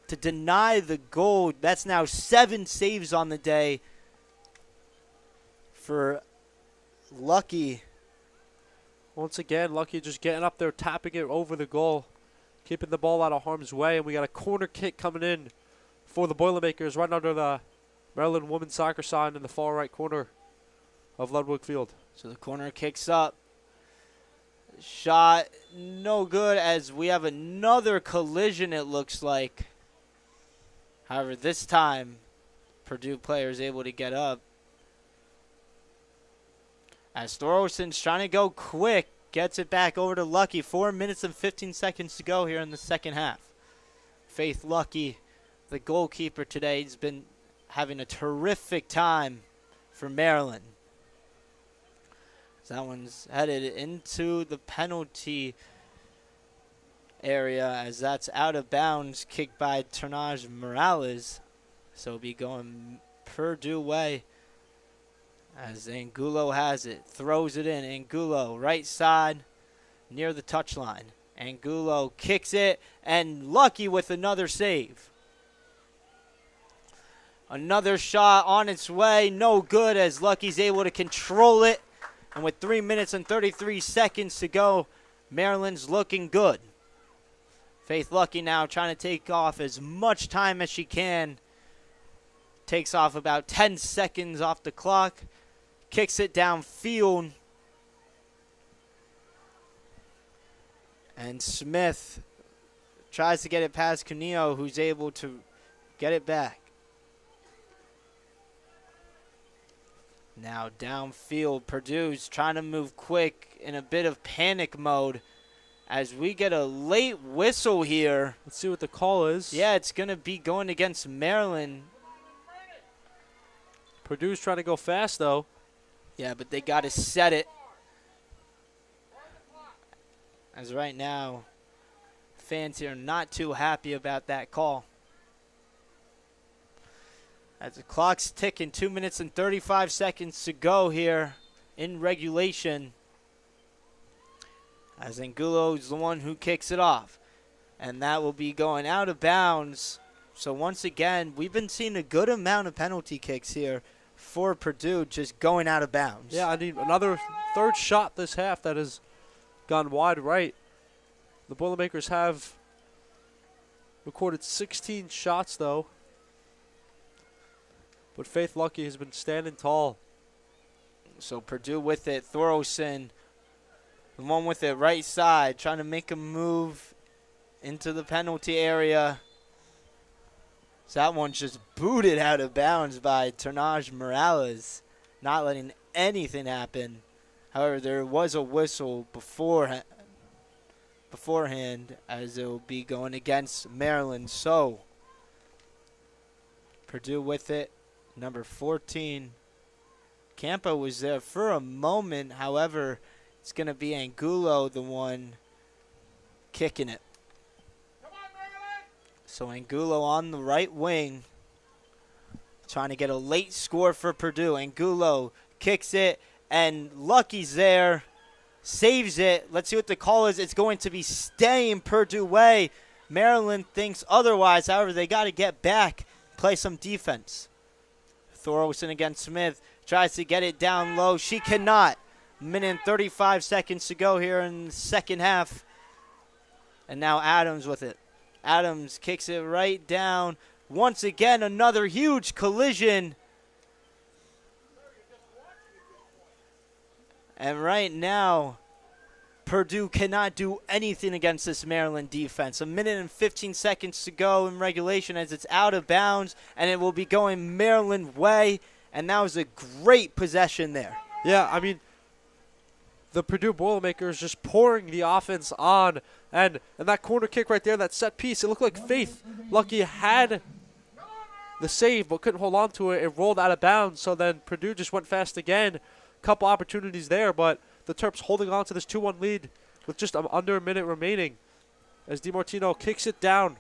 to deny the goal. That's now 7 saves on the day for Lucky. Once again, Lucky just getting up there, tapping it over the goal, keeping the ball out of harm's way. And we got a corner kick coming in for the Boilermakers right under the Maryland women's soccer sign in the far right corner of Ludwig Field. So the corner kicks up. Shot no good as we have another collision, it looks like. However, this time, Purdue player is able to get up. As Thoroson's trying to go quick, gets it back over to Lucky. 4 minutes and 15 seconds to go here in the second half. Faith Lucky, the goalkeeper today, has been having a terrific time for Maryland. So that one's headed into the penalty area as that's out of bounds, kicked by Ternage Morales. So it'll be going Purdue way. As Angulo has it, throws it in. Angulo, right side, near the touchline. Angulo kicks it, and Lucky with another save. Another shot on its way, no good as Lucky's able to control it. And with 3 minutes and 33 seconds to go, Maryland's looking good. Faith Lucky now trying to take off as much time as she can. Takes off about 10 seconds off the clock. Kicks it downfield. And Smith tries to get it past Cuneo, who's able to get it back. Now downfield, Purdue's trying to move quick in a bit of panic mode as we get a late whistle here. Let's see what the call is. Yeah, it's going to be going against Maryland. Purdue's trying to go fast, though. Yeah, but they got to set it. As right now, fans here are not too happy about that call. As the clock's ticking, 2 minutes and 35 seconds to go here in regulation. As Angulo's the one who kicks it off. And that will be going out of bounds. So once again, we've been seeing a good amount of penalty kicks here for Purdue just going out of bounds. Yeah, I need another third shot this half that has gone wide right. The Boilermakers have recorded 16 shots, though. But Faith Lucky has been standing tall. So Purdue with it. Thoroson, the one with it right side, trying to make a move into the penalty area. So that one's just booted out of bounds by Ternage Morales, not letting anything happen. However, there was a whistle beforehand as it will be going against Maryland. So Purdue with it, number 14. Campo was there for a moment. However, it's going to be Angulo, the one kicking it. So Angulo on the right wing, trying to get a late score for Purdue. Angulo kicks it, and Lucky's there, saves it. Let's see what the call is. It's going to be staying Purdue way. Maryland thinks otherwise. However, they got to get back, play some defense. Thorolson against Smith, tries to get it down low. She cannot. Minute and 35 seconds to go here in the second half. And now Adams with it. Adams kicks it right down. Once again, another huge collision. And right now, Purdue cannot do anything against this Maryland defense. A minute and 15 seconds to go in regulation as it's out of bounds, and it will be going Maryland way. And that was a great possession there. Yeah, I mean, the Purdue Boilermakers just pouring the offense on. And that corner kick right there, that set piece, it looked like Faith Lucky had the save but couldn't hold on to it. It rolled out of bounds, so then Purdue just went fast again. Couple opportunities there, but the Terps holding on to this 2-1 lead with just under a minute remaining as DiMartino kicks it down.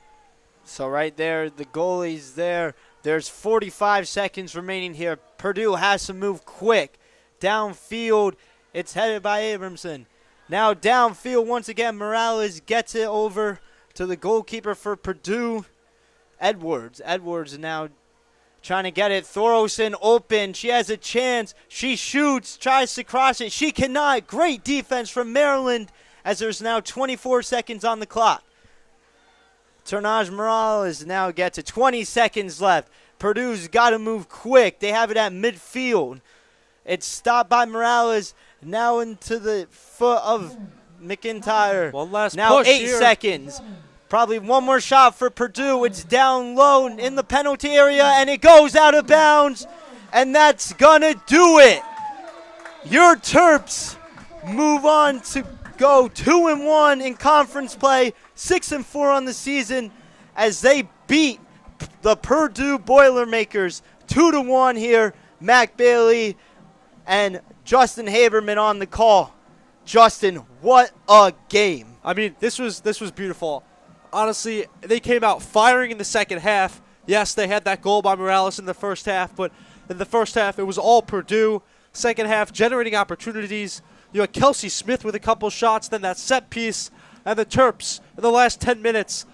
So right there, the goalie's there. There's 45 seconds remaining here. Purdue has to move quick. Downfield, it's headed by Abramson. Now downfield once again, Morales gets it over to the goalkeeper for Purdue, Edwards. Edwards now trying to get it. Thorolson open. She has a chance. She shoots, tries to cross it. She cannot. Great defense from Maryland as there's now 24 seconds on the clock. Ternage Morales now gets it. 20 seconds left. Purdue's got to move quick. They have it at midfield. It's stopped by Morales. Now into the foot of McIntyre. One last now push 8 here. seconds. Probably one more shot for Purdue. It's down low in the penalty area, and it goes out of bounds. And that's going to do it. Your Terps move on to go 2-1 in conference play, 6-4 on the season as they beat the Purdue Boilermakers 2-1 here. Mac Bailey and Justin Haberman on the call. Justin, what a game. I mean, this was beautiful. Honestly, they came out firing in the second half. Yes, they had that goal by Morales in the first half, but in the first half, it was all Purdue. Second half, generating opportunities. You had Kelsey Smith with a couple shots, then that set piece, and the Terps in the last 10 minutes.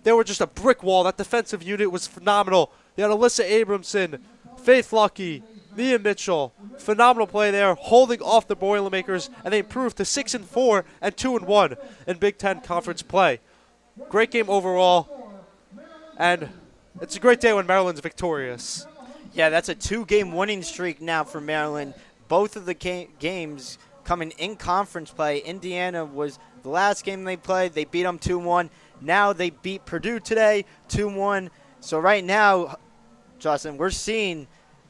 They were just a brick wall. That defensive unit was phenomenal. You had Alyssa Abramson, Faith Lucky, Mia Mitchell. Phenomenal play there, holding off the Boilermakers, and they improved to 6-4 and 2-1 in Big Ten conference play. Great game overall, and it's a great day when Maryland's victorious. Yeah, that's a 2-game winning streak now for Maryland. Both of the games coming in conference play. Indiana was the last game they played. They beat them 2-1. Now they beat Purdue today 2-1. So right now, Justin, we're seeing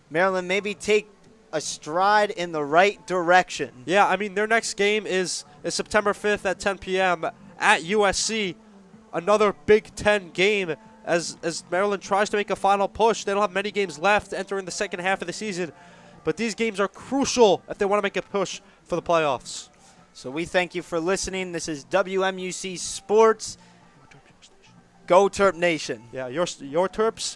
Maryland maybe take a stride in the right direction. Yeah, I mean, their next game is September 5th at 10 p.m. at USC. Another Big Ten game as Maryland tries to make a final push. They don't have many games left entering the second half of the season, but these games are crucial if they want to make a push for the playoffs. So we thank you for listening. This is WMUC Sports. Go Terp Nation. Yeah, your Terps,